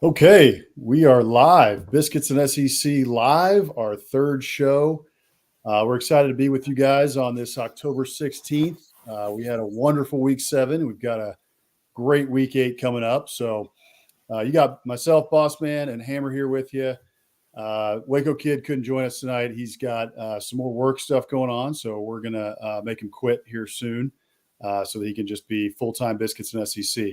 Okay, we are live. Biscuits and SEC live, our third show. We're excited to be with you guys on this October 16th. We had a wonderful week 7. We've got a great week 8 coming up. So you got myself, Bossman, and Hammer here with you. Waco Kid couldn't join us tonight. He's got some more work stuff going on. So we're going to make him quit here soon so that he can just be full-time Biscuits and SEC.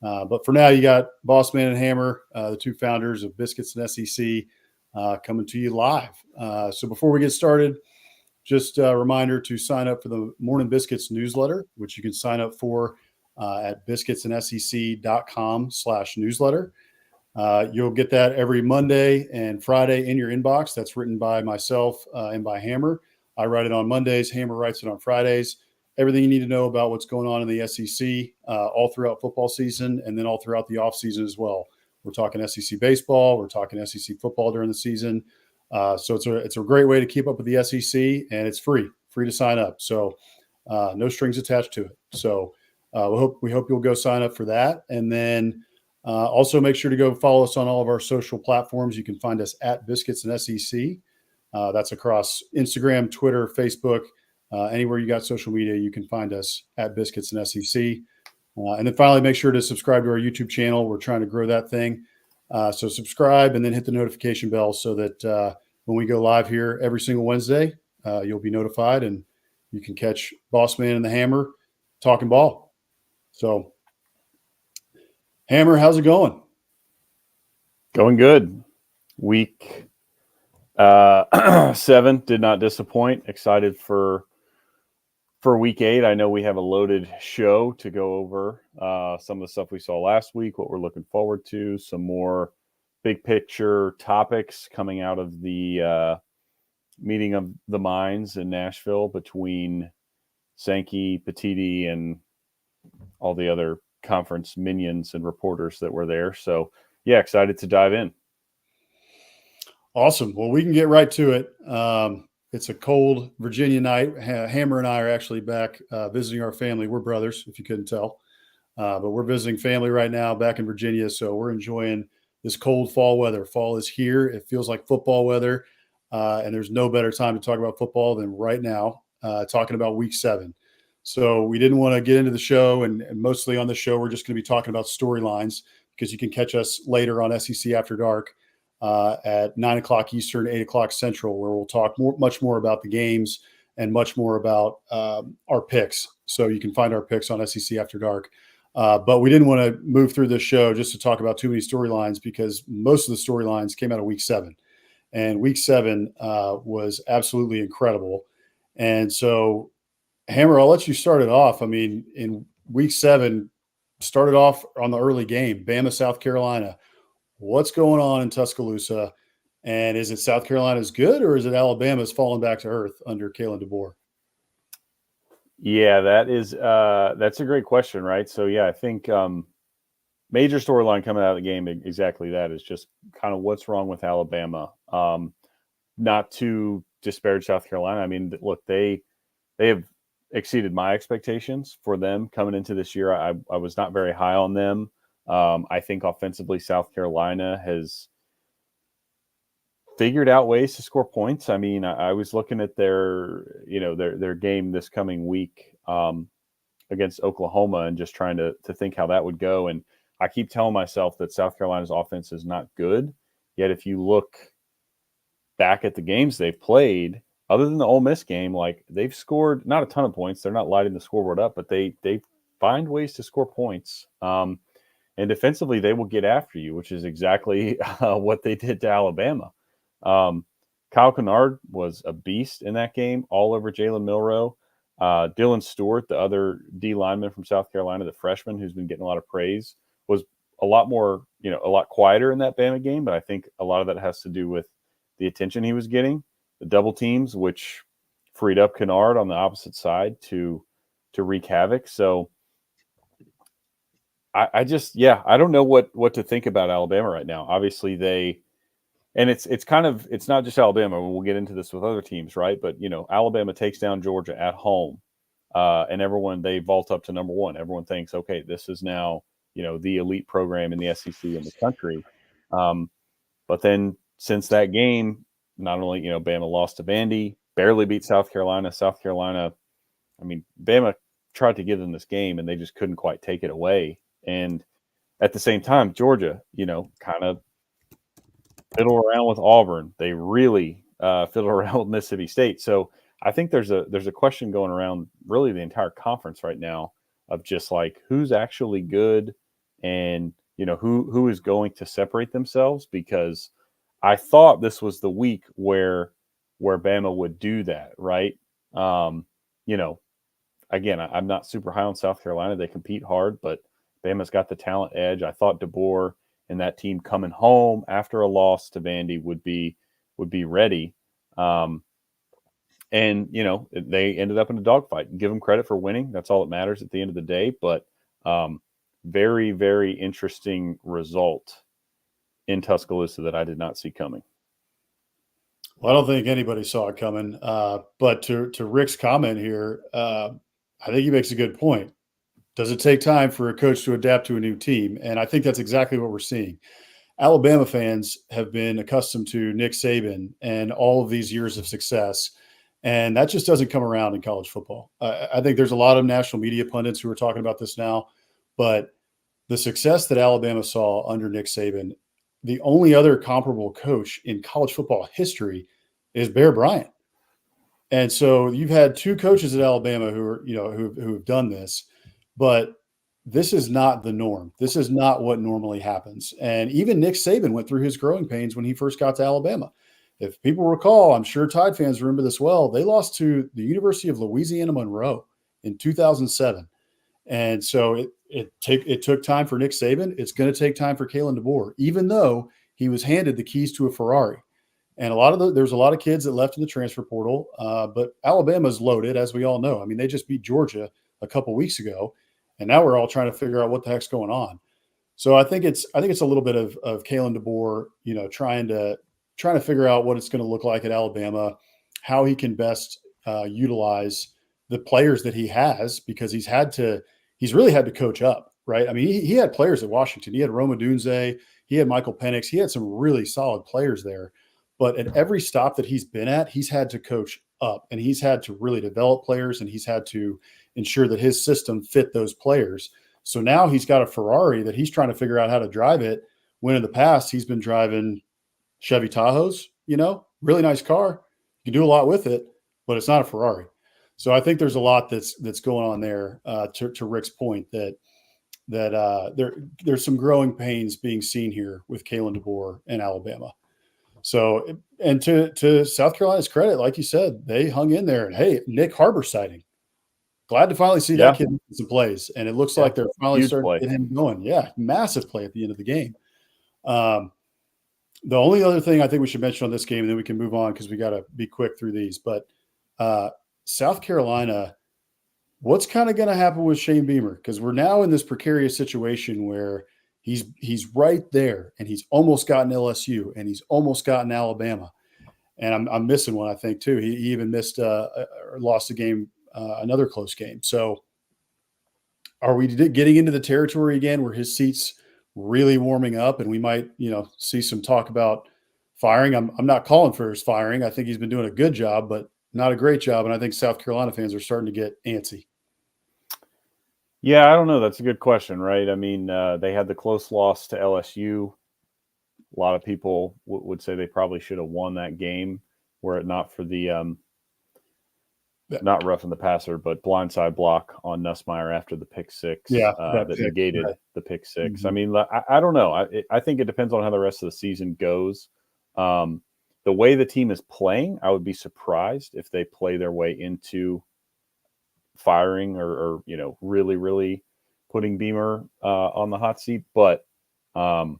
But for now, you got Bossman and Hammer, the two founders of Biscuits and SEC, coming to you live. So before we get started, just a reminder to sign up for the Morning Biscuits newsletter, which you can sign up for at biscuitsandsec.com/newsletter. You'll get that every Monday and Friday in your inbox. That's written by myself and by Hammer. I write it on Mondays. Hammer writes it on Fridays. Everything you need to know about what's going on in the SEC all throughout football season and then all throughout the offseason as well. We're talking SEC baseball. We're talking SEC football during the season. So it's a great way to keep up with the SEC, and it's free to sign up. So no strings attached to it. So we hope you'll go sign up for that. And then also make sure to go follow us on all of our social platforms. You can find us at Biscuits and SEC. That's across Instagram, Twitter, Facebook. Anywhere you got social media, you can find us at Biscuits and SEC. And then finally, make sure to subscribe to our YouTube channel. We're trying to grow that thing. So subscribe and then hit the notification bell so that when we go live here every single Wednesday, you'll be notified and you can catch Bossman and the Hammer talking ball. So, Hammer, how's it going? Going good. Week 7 did not disappoint. Excited for week 8. I know we have a loaded show to go over some of the stuff we saw last week, what we're looking forward to, some more big picture topics coming out of the meeting of the minds in Nashville between Sankey, Petiti, and all the other conference minions and reporters that were there. So, yeah, excited to dive in. Awesome. Well, we can get right to it. It's a cold Virginia night. Hammer and I are actually back visiting our family. We're brothers, if you couldn't tell. But we're visiting family right now back in Virginia. So we're enjoying this cold fall weather. Fall is here. It feels like football weather. And there's no better time to talk about football than right now, talking about week 7. So we didn't want to get into the show. And mostly on the show, we're just going to be talking about storylines because you can catch us later on SEC After Dark. At 9 o'clock Eastern, 8 o'clock Central, where we'll talk much more about the games and much more about our picks. So you can find our picks on SEC After Dark. But we didn't want to move through this show just to talk about too many storylines because most of the storylines came out of week 7. And week 7 was absolutely incredible. And so, Hammer, I'll let you start it off. I mean, in week 7, started off on the early game, Bama, South Carolina. What's going on in Tuscaloosa? And is it South Carolina's good or is it Alabama's falling back to earth under Kalen DeBoer? Yeah, that's a great question, right? So, yeah, I think major storyline coming out of the game, exactly that, is just kind of what's wrong with Alabama. Not to disparage South Carolina. I mean, look, they have exceeded my expectations for them coming into this year. I was not very high on them. I think offensively, South Carolina has figured out ways to score points. I mean, I was looking at their game this coming week against Oklahoma and just trying to think how that would go. And I keep telling myself that South Carolina's offense is not good. Yet if you look back at the games they've played, other than the Ole Miss game, like they've scored not a ton of points. They're not lighting the scoreboard up, but they find ways to score points. And defensively, they will get after you, which is exactly what they did to Alabama. Kyle Kennard was a beast in that game, all over Jalen Milroe. Dylan Stewart, the other D lineman from South Carolina, the freshman who's been getting a lot of praise, was a lot quieter in that Bama game. But I think a lot of that has to do with the attention he was getting, the double teams, which freed up Kennard on the opposite side to wreak havoc. So, I don't know what to think about Alabama right now. Obviously, it's not just Alabama. We'll get into this with other teams, right? But Alabama takes down Georgia at home, and they vault up to number 1. Everyone thinks, okay, this is now the elite program in the SEC in the country. But then since that game, not only, Bama lost to Vandy, barely beat South Carolina. South Carolina, Bama tried to give them this game and they just couldn't quite take it away. And at the same time, Georgia, kind of fiddle around with Auburn. They really fiddle around with Mississippi State. So I think there's a question going around really the entire conference right now of just like who's actually good and who is going to separate themselves, because I thought this was the week where Bama would do that, right? Again, I'm not super high on South Carolina. They compete hard, but Bama's got the talent edge. I thought DeBoer and that team coming home after a loss to Vandy would be ready. And they ended up in a dogfight. Give them credit for winning. That's all that matters at the end of the day. But very, very interesting result in Tuscaloosa that I did not see coming. Well, I don't think anybody saw it coming. But to Rick's comment here, I think he makes a good point. Does it take time for a coach to adapt to a new team? And I think that's exactly what we're seeing. Alabama fans have been accustomed to Nick Saban and all of these years of success, and that just doesn't come around in college football. I think there's a lot of national media pundits who are talking about this now, but the success that Alabama saw under Nick Saban, the only other comparable coach in college football history is Bear Bryant. And so you've had two coaches at Alabama who are, who have done this, but this is not the norm. This is not what normally happens. And even Nick Saban went through his growing pains when he first got to Alabama. If people recall, I'm sure Tide fans remember this well, they lost to the University of Louisiana Monroe in 2007. And so it took time for Nick Saban. It's going to take time for Kalen DeBoer, even though he was handed the keys to a Ferrari. And there's a lot of kids that left in the transfer portal, but Alabama's loaded, as we all know. I mean, they just beat Georgia a couple weeks ago, and now we're all trying to figure out what the heck's going on. So I think it's a little bit of Kalen DeBoer, trying to figure out what it's going to look like at Alabama, how he can best utilize the players that he has, because he's really had to coach up, right? I mean, he had players at Washington. He had Roma Dunze, he had Michael Penix, he had some really solid players there. But at every stop that he's been at, he's had to coach up, and he's had to really develop players, and he's had to ensure that his system fit those players. So now he's got a Ferrari that he's trying to figure out how to drive it, when in the past he's been driving Chevy Tahoes, really nice car. You can do a lot with it, but it's not a Ferrari. So I think there's a lot that's going on there, to Rick's point, that there's some growing pains being seen here with Kalen DeBoer and Alabama. So, and to South Carolina's credit, like you said, they hung in there. And hey, Nick Harbor sighting. Glad to finally see that kid in some plays. And it looks like they're finally starting to get him going. Yeah, massive play at the end of the game. The only other thing I think we should mention on this game, and then we can move on because we got to be quick through these. But South Carolina, what's kind of going to happen with Shane Beamer? Because we're now in this precarious situation where he's right there, and he's almost gotten LSU, and he's almost gotten Alabama, and I'm missing one, I think, too. He even missed or lost a game, another close game. So, are we getting into the territory again where his seat's really warming up, and we might, see some talk about firing? I'm not calling for his firing. I think he's been doing a good job, but not a great job, and I think South Carolina fans are starting to get antsy. Yeah, I don't know. That's a good question, right? I mean, they had the close loss to LSU. A lot of people would say they probably should have won that game were it not for the not roughing the passer, but blindside block on Nussmeier after the pick six that negated the pick six. Mm-hmm. I mean, I don't know. I think it depends on how the rest of the season goes. The way the team is playing, I would be surprised if they play their way into firing or really, really putting Beamer on the hot seat. But they're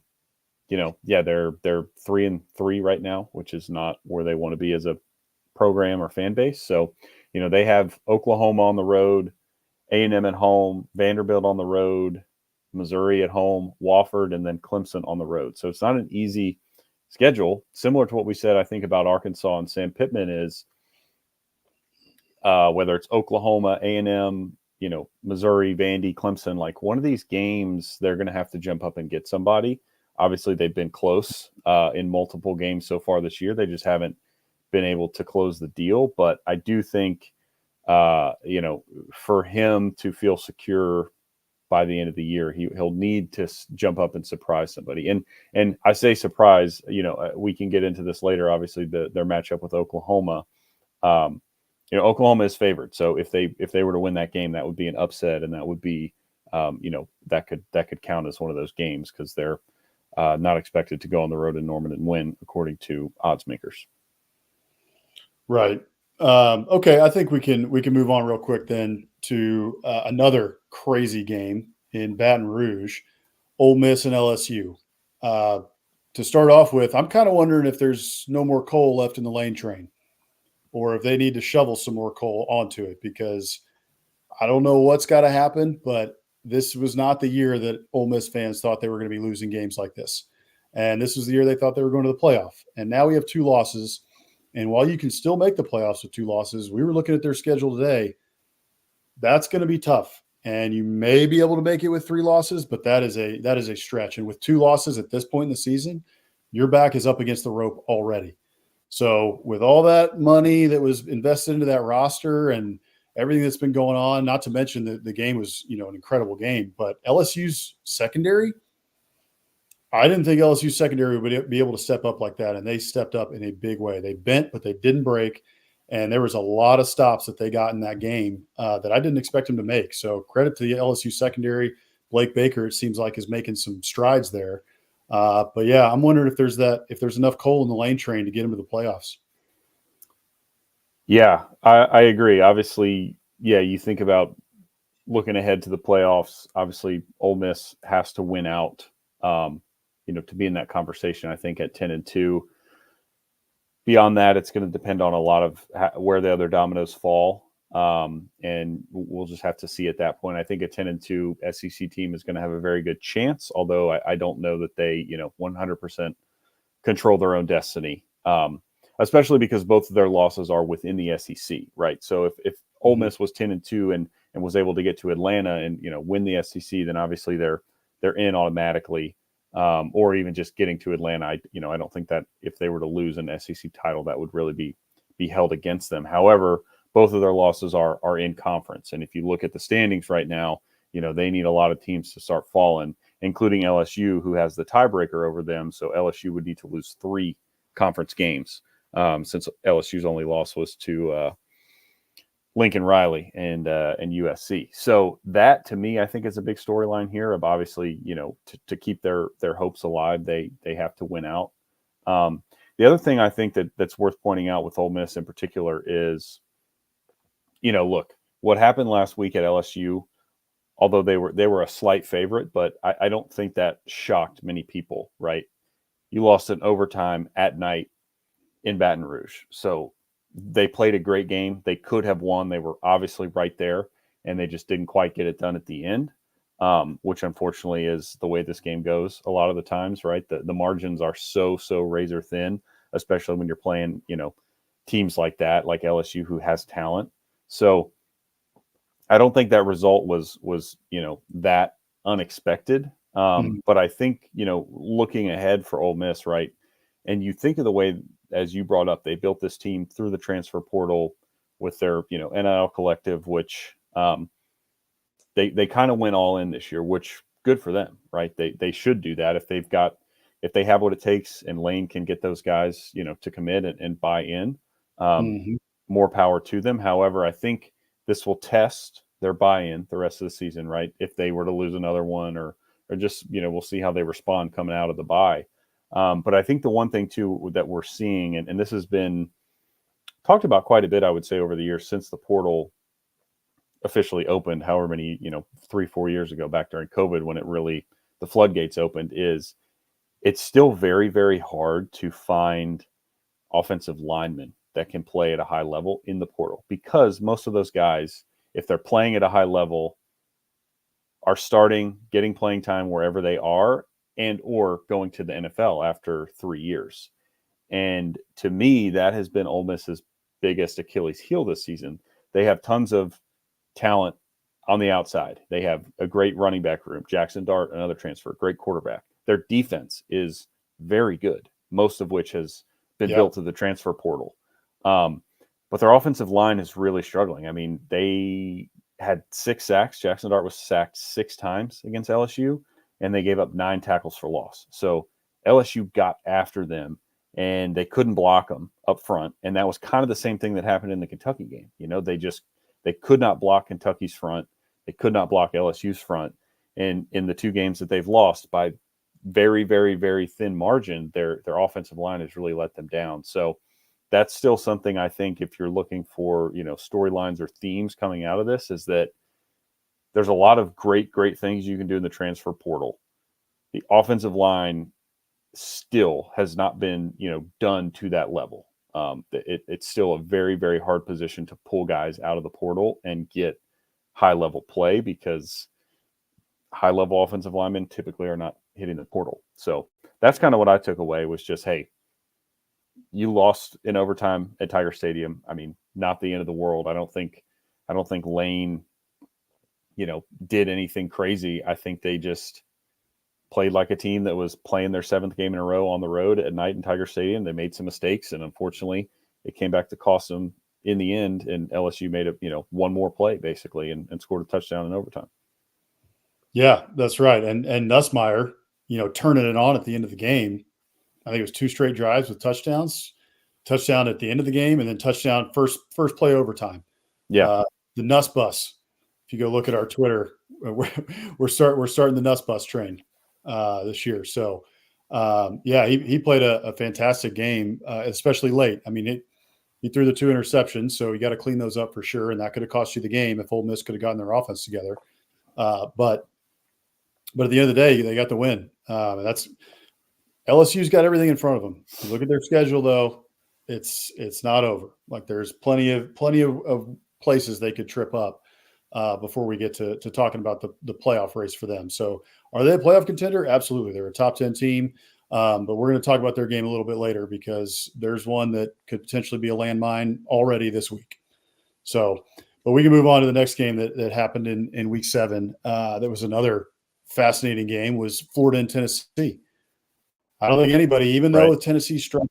3-3 right now, which is not where they want to be as a program or fan base. So, they have Oklahoma on the road, A&M at home, Vanderbilt on the road, Missouri at home, Wofford, and then Clemson on the road. So it's not an easy schedule. Similar to what we said, I think, about Arkansas and Sam Pittman is whether it's Oklahoma, A&M, Missouri, Vandy, Clemson, like one of these games, they're going to have to jump up and get somebody. Obviously, they've been close in multiple games so far this year. They just haven't been able to close the deal. But I do think, for him to feel secure by the end of the year, he'll need to jump up and surprise somebody. And I say surprise, we can get into this later. Obviously, their matchup with Oklahoma. Oklahoma is favored. So if they were to win that game, that would be an upset, and that would be, that could count as one of those games because they're not expected to go on the road in Norman and win, according to odds makers. Right. Okay. I think we can move on real quick then to another crazy game in Baton Rouge, Ole Miss and LSU. To start off with, I'm kind of wondering if there's no more coal left in the lane train, or if they need to shovel some more coal onto it, because I don't know what's got to happen, but this was not the year that Ole Miss fans thought they were going to be losing games like this. And this was the year they thought they were going to the playoff. And now we have 2 losses. And while you can still make the playoffs with 2 losses, we were looking at their schedule today. That's going to be tough. And you may be able to make it with 3 losses, but that is a stretch. And with 2 losses at this point in the season, your back is up against the rope already. So with all that money that was invested into that roster and everything that's been going on, not to mention that the game was, an incredible game, but LSU's secondary, I didn't think LSU's secondary would be able to step up like that. And they stepped up in a big way. They bent, but they didn't break. And there was a lot of stops that they got in that game that I didn't expect them to make. So credit to the LSU secondary. Blake Baker, it seems like, is making some strides there. But yeah, I'm wondering if there's enough coal in the lane train to get them to the playoffs. Yeah, I agree. Obviously, yeah, you think about looking ahead to the playoffs. Obviously, Ole Miss has to win out, to be in that conversation. I think at 10-2. Beyond that, it's going to depend on a lot of where the other dominoes fall, and we'll just have to see at that point. I think a 10-2 SEC team is going to have a very good chance, although I don't know that they 100% control their own destiny. Especially because both of their losses are within the SEC, right? So if Ole Miss was 10-2 and was able to get to Atlanta and win the SEC, then obviously they're in automatically, or even just getting to Atlanta. I don't think that if they were to lose an SEC title, that would really be held against them. However, both of their losses are in conference, and if you look at the standings right now, they need a lot of teams to start falling, including LSU, who has the tiebreaker over them. So LSU would need to lose 3 conference games. Since LSU's only loss was to Lincoln Riley and USC. So that, to me, I think is a big storyline here of obviously, to keep their hopes alive, they have to win out. The other thing I think that's worth pointing out with Ole Miss in particular is, look, what happened last week at LSU, although they were a slight favorite, but I don't think that shocked many people, right? You lost in overtime at night in Baton Rouge. So they played a great game. They could have won. They were obviously right there, and they just didn't quite get it done at the end, which unfortunately is the way this game goes a lot of the times, right? The margins are so razor thin, especially when you're playing, teams like that, like LSU, who has talent. So I don't think that result was that unexpected. But I think, looking ahead for Ole Miss, right, and you think of the way, as you brought up, they built this team through the transfer portal with their, NIL collective, which they kind of went all in this year, which good for them, right? They should do that if they have what it takes, and Lane can get those guys, to commit and buy in. More power to them. However, I think this will test their buy-in the rest of the season, right? If they were to lose another one, or just, we'll see how they respond coming out of the bye. But I think the one thing too that we're seeing, and this has been talked about quite a bit, I would say, over the years since the portal officially opened, however many, 3-4 years ago, back during COVID, when the floodgates opened, is it's still very, very hard to find offensive linemen that can play at a high level in the portal, because most of those guys, if they're playing at a high level, are getting playing time wherever they are, and or going to the NFL after 3 years. And to me, that has been Ole Miss's biggest Achilles heel this season. They have tons of talent on the outside. They have a great running back room. Jackson Dart, another transfer, great quarterback. their defense is very good, most of which has been built to the transfer portal. But their offensive line is really struggling. I mean, they had 6 sacks. Jackson Dart was sacked 6 times against LSU, and they gave up 9 tackles for loss. So LSU got after them, and they couldn't block them up front. And that was kind of the same thing that happened in the Kentucky game. You know, they could not block Kentucky's front. They could not block LSU's front. And in the 2 games that they've lost by very, very, very thin margin, their offensive line has really let them down. So that's still something I think if you're looking for, storylines or themes coming out of this, is that there's a lot of great things you can do in the transfer portal. The offensive line still has not been, done to that level. It's still a very, very hard position to pull guys out of the portal and get high level play, because high level offensive linemen typically are not hitting the portal. So that's kind of what I took away, was just, hey, you lost in overtime at Tiger Stadium. I mean, not the end of the world. I don't think Lane, did anything crazy. I think they just played like a team that was playing their 7th game in a row on the road at night in Tiger Stadium. They made some mistakes, and unfortunately it came back to cost them in the end. And LSU made one more play basically and scored a touchdown in overtime. Yeah, that's right. And Nussmeier, turning it on at the end of the game. I think it was 2 straight drives with touchdowns, touchdown at the end of the game, and then touchdown first play overtime. Yeah. The Nuss bus. If you go look at our Twitter, we're starting the Nuss bus train this year. So he played a fantastic game, especially late. I mean, he threw the 2 interceptions, so you got to clean those up for sure, and that could have cost you the game if Ole Miss could have gotten their offense together. But at the end of the day, they got the win. That's LSU's got everything in front of them. You look at their schedule, though, it's not over. Like, there's plenty of places they could trip up before we get to talking about the playoff race for them. So, are they a playoff contender? Absolutely, they're a top 10 team. But we're going to talk about their game a little bit later, because there's one that could potentially be a landmine already this week. So, but we can move on to the next game that happened in week 7. That was another fascinating game, was Florida and Tennessee. I don't think anybody, even though Tennessee struggles,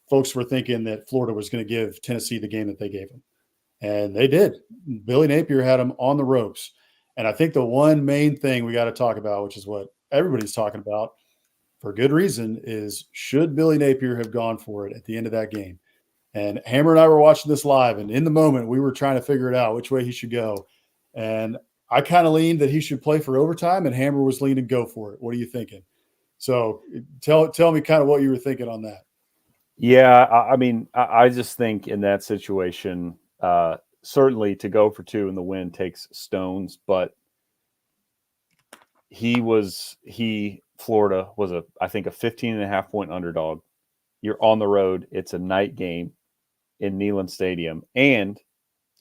folks were thinking that Florida was going to give Tennessee the game that they gave them. And they did. Billy Napier had them on the ropes. And I think the one main thing we got to talk about, which is what everybody's talking about for good reason, is should Billy Napier have gone for it at the end of that game? And Hammer and I were watching this live, and in the moment we were trying to figure it out which way he should go. And I kind of leaned that he should play for overtime, and Hammer was leaning go for it. What are you thinking? So tell me kind of what you were thinking on that. Yeah, I mean, I just think in that situation, certainly to go for 2 in the win takes stones, but Florida was I think a 15.5 point underdog. You're on the road. It's a night game in Neyland Stadium, and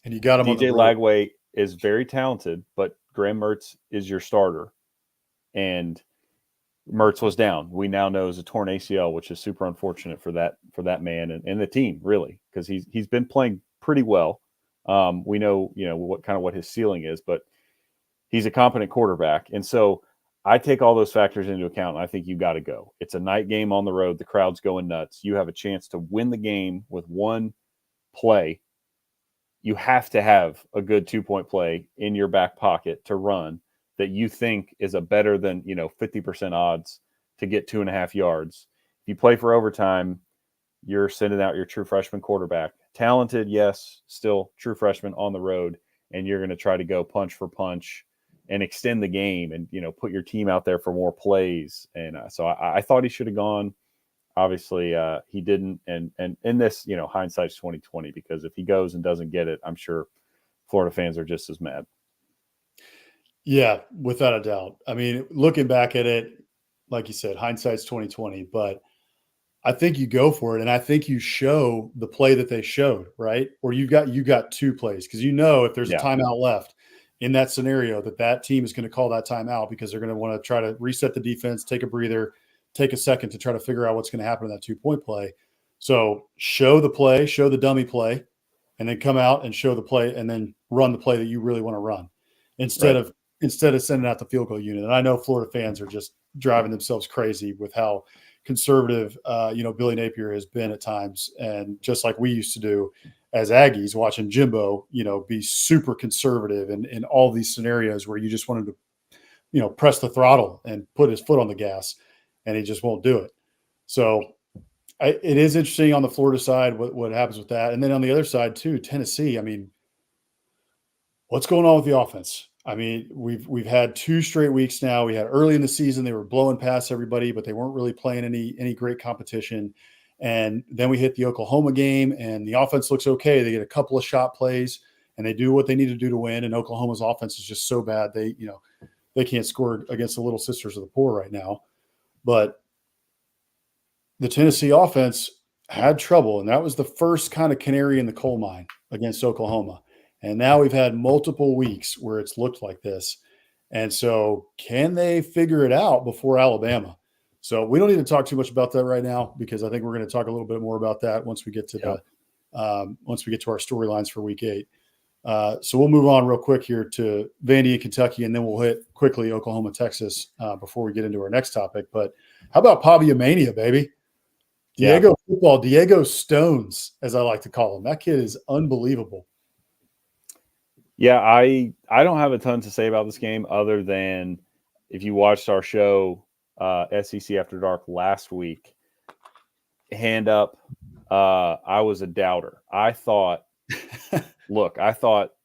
you got him. DJ Lagway is very talented, but Graham Mertz is your starter, and Mertz was down. We now know is a torn ACL, which is super unfortunate for that man and the team, really, because he's been playing pretty well. We know what his ceiling is, but he's a competent quarterback, and so I take all those factors into account, and I think you got to go. It's a night game on the road. The crowd's going nuts. You have a chance to win the game with one play. You have to have a good 2-point play in your back pocket to run that you think is a better than 50% odds to get 2.5 yards. If you play for overtime, you're sending out your true freshman quarterback. Talented, yes, still true freshman on the road, and you're going to try to go punch for punch and extend the game and put your team out there for more plays. And so I thought he should have gone. Obviously, he didn't. And in this, hindsight's 20/20, because if he goes and doesn't get it, I'm sure Florida fans are just as mad. Yeah, without a doubt. I mean, looking back at it, like you said, hindsight's 20/20, but I think you go for it, and I think you show the play that they showed, right? Or you got 2 plays, because if there's a timeout left in that scenario, that team is going to call that timeout, because they're going to want to try to reset the defense, take a breather, take a second to try to figure out what's going to happen in that 2-point play. So show the play, show the dummy play, and then come out and show the play, and then run the play that you really want to run instead of sending out the field goal unit. And I know Florida fans are just driving themselves crazy with how conservative, Billy Napier has been at times. And just like we used to do as Aggies, watching Jimbo, be super conservative in all these scenarios where you just wanted to, press the throttle and put his foot on the gas, and he just won't do it. So it is interesting on the Florida side what happens with that. And then on the other side too, Tennessee, I mean, what's going on with the offense? I mean, we've had 2 straight weeks now. We had early in the season, they were blowing past everybody, but they weren't really playing any great competition. And then we hit the Oklahoma game, and the offense looks okay. They get a couple of shot plays, and they do what they need to do to win. And Oklahoma's offense is just so bad they can't score against the Little Sisters of the Poor right now. But the Tennessee offense had trouble, and that was the first kind of canary in the coal mine against Oklahoma. And now we've had multiple weeks where it's looked like this. And so can they figure it out before Alabama? So we don't need to talk too much about that right now, because I think we're going to talk a little bit more about that once we get to our storylines for week 8. So we'll move on real quick here to Vandy and Kentucky, and then we'll hit quickly Oklahoma, Texas before we get into our next topic. But how about Pavia Mania, baby? Diego football, Diego Stones, as I like to call him. That kid is unbelievable. Yeah, I don't have a ton to say about this game other than if you watched our show, SEC After Dark last week, hand up, I was a doubter. I thought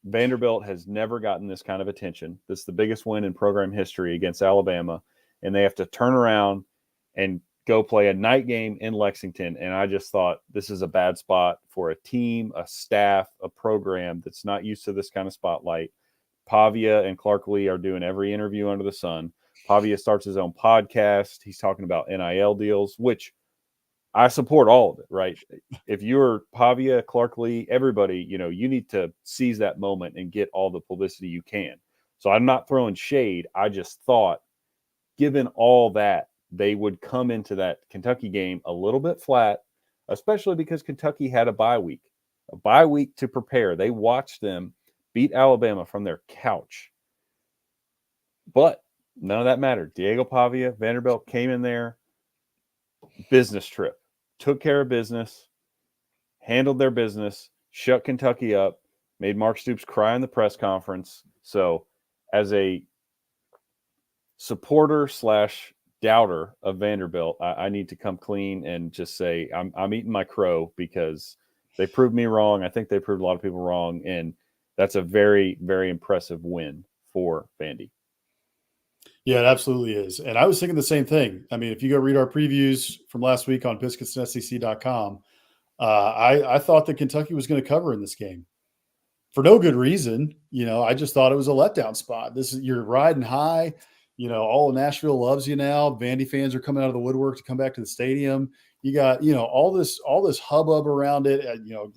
Vanderbilt has never gotten this kind of attention. This is the biggest win in program history against Alabama, and they have to turn around and go play a night game in Lexington. And I just thought this is a bad spot for a team, a staff, a program that's not used to this kind of spotlight. Pavia and Clark Lee are doing every interview under the sun. Pavia starts his own podcast. He's talking about NIL deals, which I support all of it, right? If you're Pavia, Clark Lee, everybody, you need to seize that moment and get all the publicity you can. So I'm not throwing shade. I just thought, given all that, they would come into that Kentucky game a little bit flat, especially because Kentucky had a bye week to prepare. They watched them beat Alabama from their couch. But none of that mattered. Diego Pavia, Vanderbilt came in there, business trip, took care of business, handled their business, shut Kentucky up, made Mark Stoops cry in the press conference. So as a supporter / doubter of Vanderbilt, I need to come clean and just say I'm eating my crow, because they proved me wrong. I think they proved a lot of people wrong, and that's a very, very impressive win for Vandy. Yeah, it absolutely is. And I was thinking the same thing. I mean, if you go read our previews from last week on biscuitsSEC.com, I thought that Kentucky was going to cover in this game for no good reason. I just thought it was a letdown spot. You're riding high. All of Nashville loves you now. Vandy fans are coming out of the woodwork to come back to the stadium. You got, all this hubbub around it.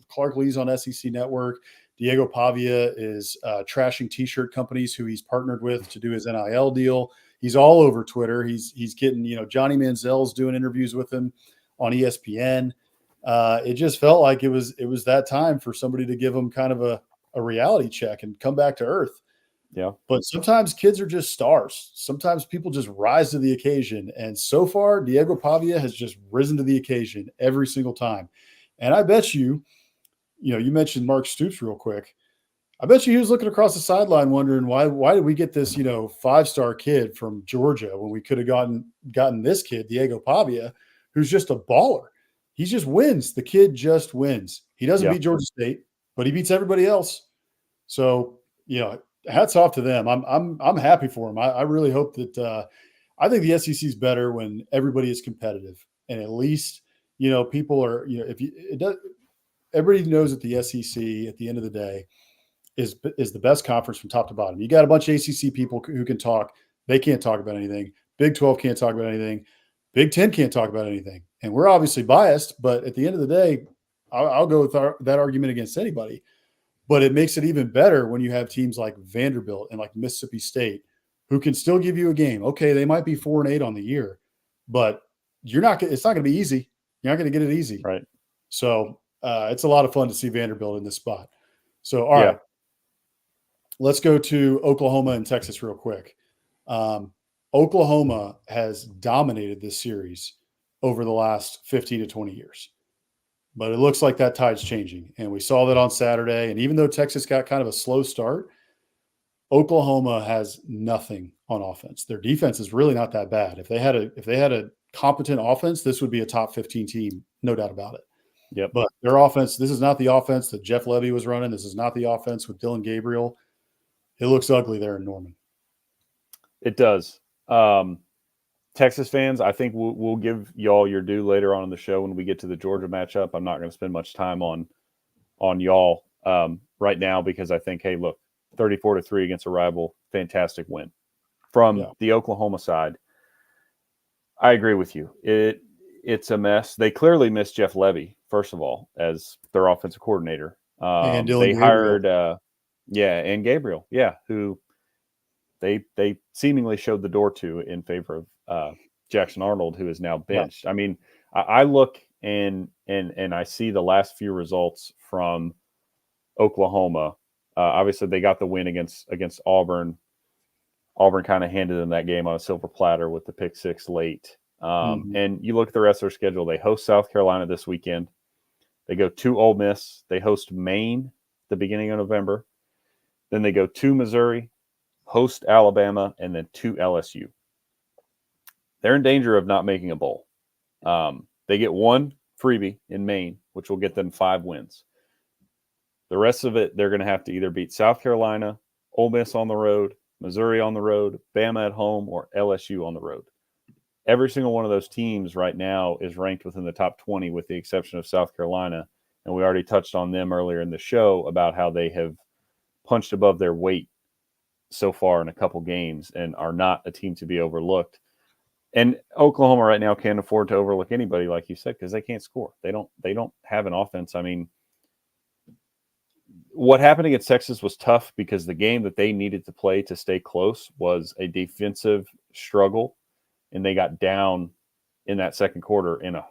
Clark Lee's on SEC Network. Diego Pavia is trashing T-shirt companies who he's partnered with to do his NIL deal. He's all over Twitter. He's getting, Johnny Manziel's doing interviews with him on ESPN. It just felt like it was that time for somebody to give him kind of a reality check and come back to earth. Yeah. But sometimes kids are just stars. Sometimes people just rise to the occasion. And so far, Diego Pavia has just risen to the occasion every single time. And I bet you mentioned Mark Stoops real quick. I bet you he was looking across the sideline wondering why did we get this, 5-star kid from Georgia when we could have gotten this kid, Diego Pavia, who's just a baller. He just wins. The kid just wins. He doesn't beat Georgia State, but he beats everybody else. So, hats off to them. I'm happy for him. I really hope that I think the SEC is better when everybody is competitive, and at least people are everybody knows that the SEC at the end of the day is the best conference from top to bottom. You got a bunch of ACC people who can talk. They can't talk about anything. Big 12 can't talk about anything. Big 10 can't talk about anything. And we're obviously biased, but at the end of the day, I'll go with that argument against anybody. But it makes it even better when you have teams like Vanderbilt and like Mississippi State who can still give you a game. Okay, they might be 4-8 on the year, but it's not going to be easy. You're not going to get it easy. Right. So it's a lot of fun to see Vanderbilt in this spot. So, all right, let's go to Oklahoma and Texas real quick. Oklahoma has dominated this series over the last 15 to 20 years. But it looks like that tide's changing. And we saw that on Saturday. And even though Texas got kind of a slow start, Oklahoma has nothing on offense. Their defense is really not that bad. If they had a competent offense, this would be a top 15 team, no doubt about it. Yep. But their offense, this is not the offense that Jeff Levy was running. This is not the offense with Dylan Gabriel. It looks ugly there in Norman. It does. Texas fans, I think we'll give y'all your due later on in the show when we get to the Georgia matchup. I'm not going to spend much time on y'all right now because I think, hey, look, 34-3 against a rival, fantastic win. From the Oklahoma side, I agree with you. It's a mess. They clearly missed Jeff Levy, first of all, as their offensive coordinator. And Dylan they Gabriel. hired, and Gabriel, who they seemingly showed the door to in favor of Jackson Arnold, who is now benched. I mean, I look and I see the last few results from Oklahoma. Obviously, they got the win against Auburn. Auburn kind of handed them that game on a silver platter with the pick six late. And you look at the rest of their schedule. They host South Carolina this weekend. They go to Ole Miss. They host Maine the beginning of November. Then they go to Missouri, host Alabama, and then to LSU. They're in danger of not making a bowl. They get one freebie in Maine, which will get them 5 wins. The rest of it, they're going to have to either beat South Carolina, Ole Miss on the road, Missouri on the road, Bama at home, or LSU on the road. Every single one of those teams right now is ranked within the top 20 with the exception of South Carolina. And we already touched on them earlier in the show about how they have punched above their weight so far in a couple games and are not a team to be overlooked. And Oklahoma right now can't afford to overlook anybody, like you said, because they can't score. They don't have an offense. I mean, what happened against Texas was tough because the game that they needed to play to stay close was a defensive struggle, and they got down in that second quarter in a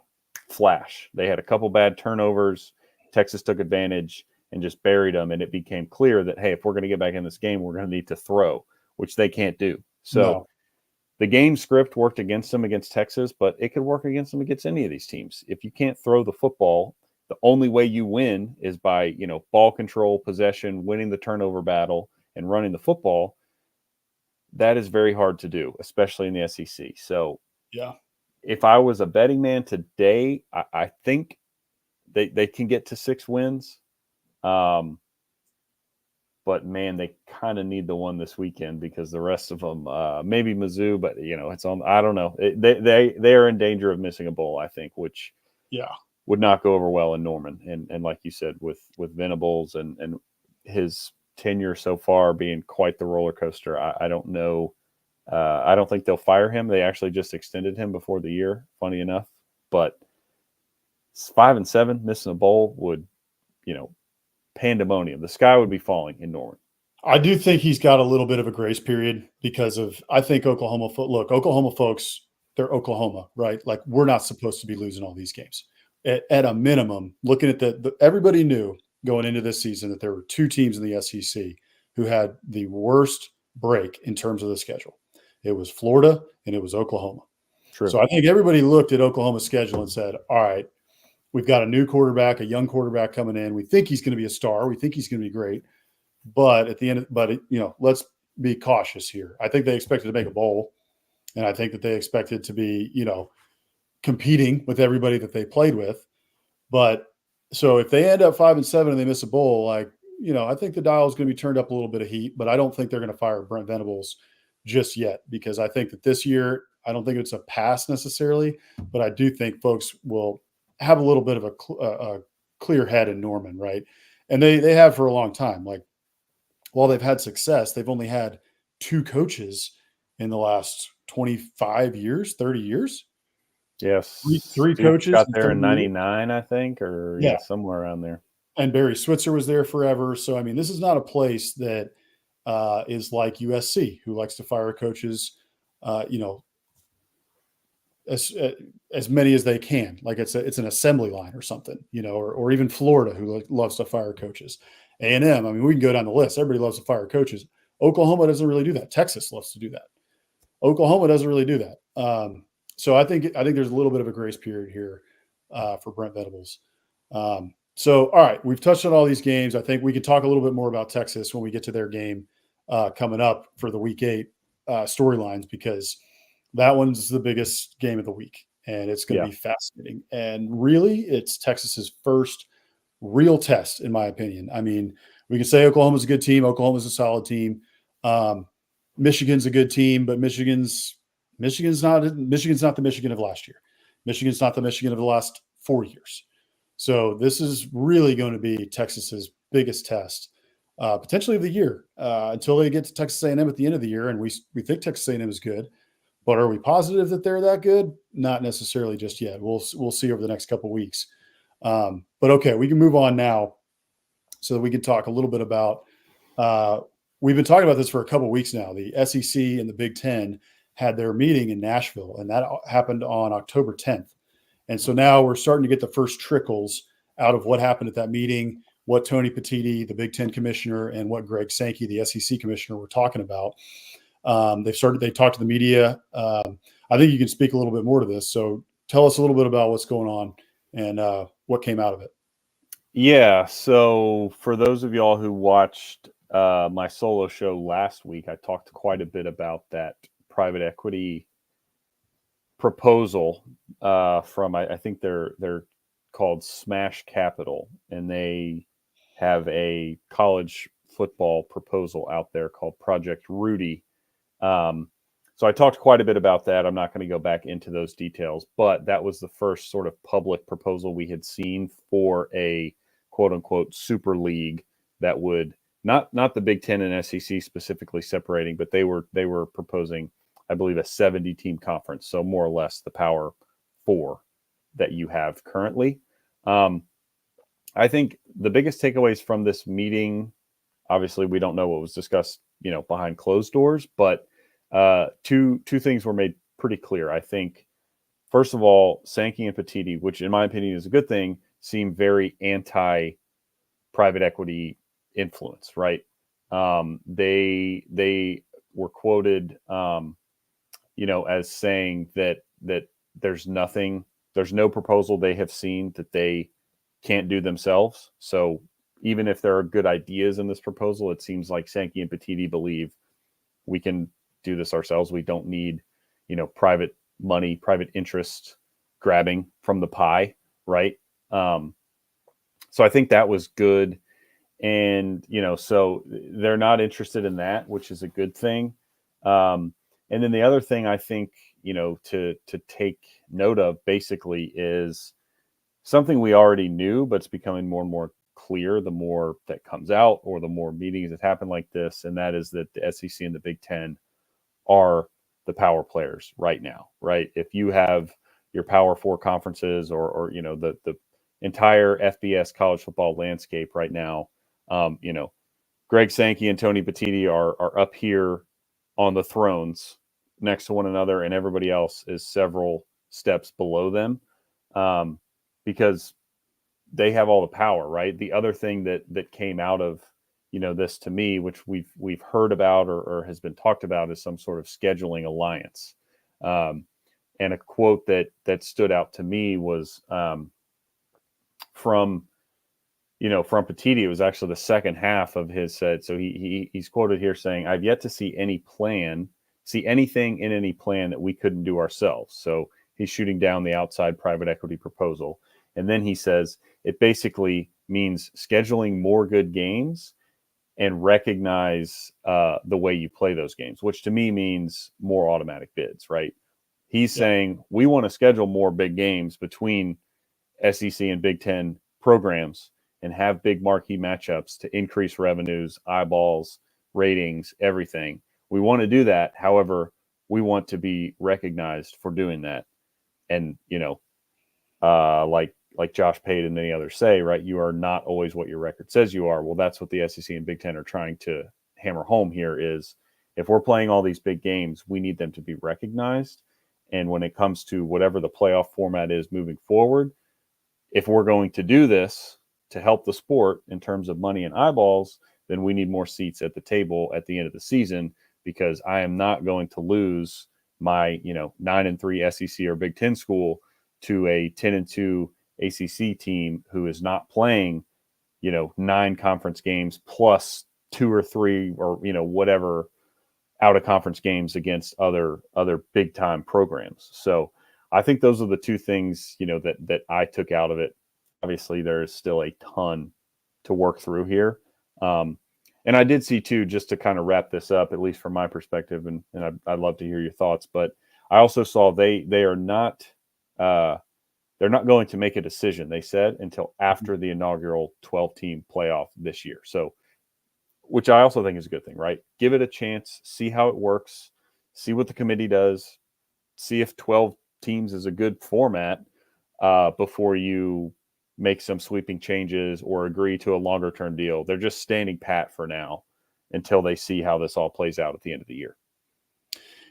flash. They had a couple bad turnovers. Texas took advantage and just buried them, and it became clear that, hey, if we're going to get back in this game, we're going to need to throw, which they can't do. So the game script worked against them against Texas, but it could work against them against any of these teams. If you can't throw the football, the only way you win is by, ball control, possession, winning the turnover battle, and running the football. That is very hard to do, especially in the SEC. So, if I was a betting man today, I think they can get to 6 wins. But man, they kind of need the one this weekend because the rest of them, maybe Mizzou, but it's on. I don't know. They are in danger of missing a bowl, I think, which would not go over well in Norman. And like you said, with Venables and his tenure so far being quite the roller coaster, I don't know. I don't think they'll fire him. They actually just extended him before the year, funny enough. But 5-7 missing a bowl would, pandemonium. The sky would be falling in Norman. I do think he's got a little bit of a grace period because I think Oklahoma folks, they're Oklahoma, right? Like, we're not supposed to be losing all these games. At a minimum, looking at everybody knew going into this season that there were 2 teams in the SEC who had the worst break in terms of the schedule. It was Florida and it was Oklahoma. True. So I think everybody looked at Oklahoma's schedule and said, all right, we've got a new quarterback, a young quarterback coming in. We think he's going to be a star. We think he's going to be great. But at the end, let's be cautious here. I think they expected to make a bowl, and I think that they expected to be, competing with everybody that they played with. But so if they end up 5-7 and they miss a bowl, I think the dial is going to be turned up a little bit of heat. But I don't think they're going to fire Brent Venables just yet because I think that this year, I don't think it's a pass necessarily, but I do think folks will have a little bit of a clear head in Norman, right? And they have for a long time. Like, while they've had success, they've only had 2 coaches in the last 25 years, 30 years. Yes. 3 coaches. Got there in 99, I think, or somewhere around there. And Barry Switzer was there forever. So, I mean, this is not a place that is like USC, who likes to fire coaches, as many as they can. Like it's an assembly line or something, or even Florida, who loves to fire coaches. A&M, I mean, we can go down the list. Everybody loves to fire coaches. Oklahoma doesn't really do that. Texas loves to do that. Oklahoma doesn't really do that. So I think there's a little bit of a grace period here for Brent Venables. So, all right, we've touched on all these games. I think we could talk a little bit more about Texas when we get to their game coming up for the Week 8 storylines, because that one's the biggest game of the week, and it's going to be fascinating. And really, it's Texas's first real test, in my opinion. I mean, we can say Oklahoma's a good team. Oklahoma's a solid team. Michigan's a good team, but Michigan's not the Michigan of last year. Michigan's not the Michigan of the last 4 years. So this is really going to be Texas's biggest test, potentially of the year, until they get to Texas A&M at the end of the year. And we think Texas A&M is good, but are we positive that they're that good? Not necessarily just yet. We'll see over the next couple of weeks. But okay, we can move on now, so that we can talk a little bit about. We've been talking about this for a couple of weeks now. The SEC and the Big Ten had their meeting in Nashville, and that happened on October 10th. And so now we're starting to get the first trickles out of what happened at that meeting, what Tony Petitti, the Big Ten commissioner, and what Greg Sankey, the SEC commissioner, were talking about. They talked to the media. I think you can speak a little bit more to this. So tell us a little bit about what's going on and what came out of it. Yeah. So for those of y'all who watched my solo show last week, I talked quite a bit about that private equity proposal from I think they're called Smash Capital, and they have a college football proposal out there called Project Rudy. So I talked quite a bit about that. I'm not going to go back into those details, but that was the first sort of public proposal we had seen for a quote unquote super league that would not the Big Ten and SEC specifically separating, but they were proposing, I believe, a 70-team conference. So more or less the Power 4 that you have currently. I think the biggest takeaways from this meeting, obviously we don't know what was discussed, behind closed doors, but two things were made pretty clear. I think, first of all, Sankey and Petitti, which in my opinion is a good thing, seem very anti-private equity influence, right? They were quoted, as saying that there's no proposal they have seen that they can't do themselves. So even if there are good ideas in this proposal, it seems like Sankey and Petitti believe we can do this ourselves. We don't need, private money, private interest grabbing from the pie, right? So I think that was good. And, so they're not interested in that, which is a good thing. And then the other thing I think, to take note of basically is something we already knew, but it's becoming more and more clear the more that comes out or the more meetings that happen like this. And that is that the SEC and the Big Ten are the power players right now, right? If you have your Power 4 conferences or the entire FBS college football landscape right now, Greg Sankey and Tony Petitti are up here on the thrones next to one another, and everybody else is several steps below them, because they have all the power, right? The other thing that came out of this to me, which we've heard about or has been talked about, is some sort of scheduling alliance. And a quote that stood out to me was from Petitti. It was actually the second half of his said. So he's quoted here saying, "I've yet to see anything in any plan that we couldn't do ourselves." So he's shooting down the outside private equity proposal. And then he says it basically means scheduling more good games and recognize the way you play those games, which to me means more automatic bids, right? He's saying we want to schedule more big games between SEC and Big Ten programs and have big marquee matchups to increase revenues, eyeballs, ratings, everything. We want to do that. However, we want to be recognized for doing that. And, like Josh Pate and many others say, right, you are not always what your record says you are. Well, that's what the SEC and Big Ten are trying to hammer home here is if we're playing all these big games, we need them to be recognized. And when it comes to whatever the playoff format is moving forward, if we're going to do this to help the sport in terms of money and eyeballs, then we need more seats at the table at the end of the season, because I am not going to lose my 9-3 SEC or Big Ten school to a 10-2 ACC team who is not playing 9 conference games plus 2 or 3 or whatever out of conference games against other big time programs. So I think those are the two things that I took out of it. Obviously, there's still a ton to work through here. And I did see too, just to kind of wrap this up, at least from my perspective, and I'd love to hear your thoughts. But I also saw they are not they're not going to make a decision, they said, until after the inaugural 12-team playoff this year. So, which I also think is a good thing, right? Give it a chance, see how it works, see what the committee does, see if 12 teams is a good format before you make some sweeping changes or agree to a longer term deal. They're just standing pat for now until they see how this all plays out at the end of the year.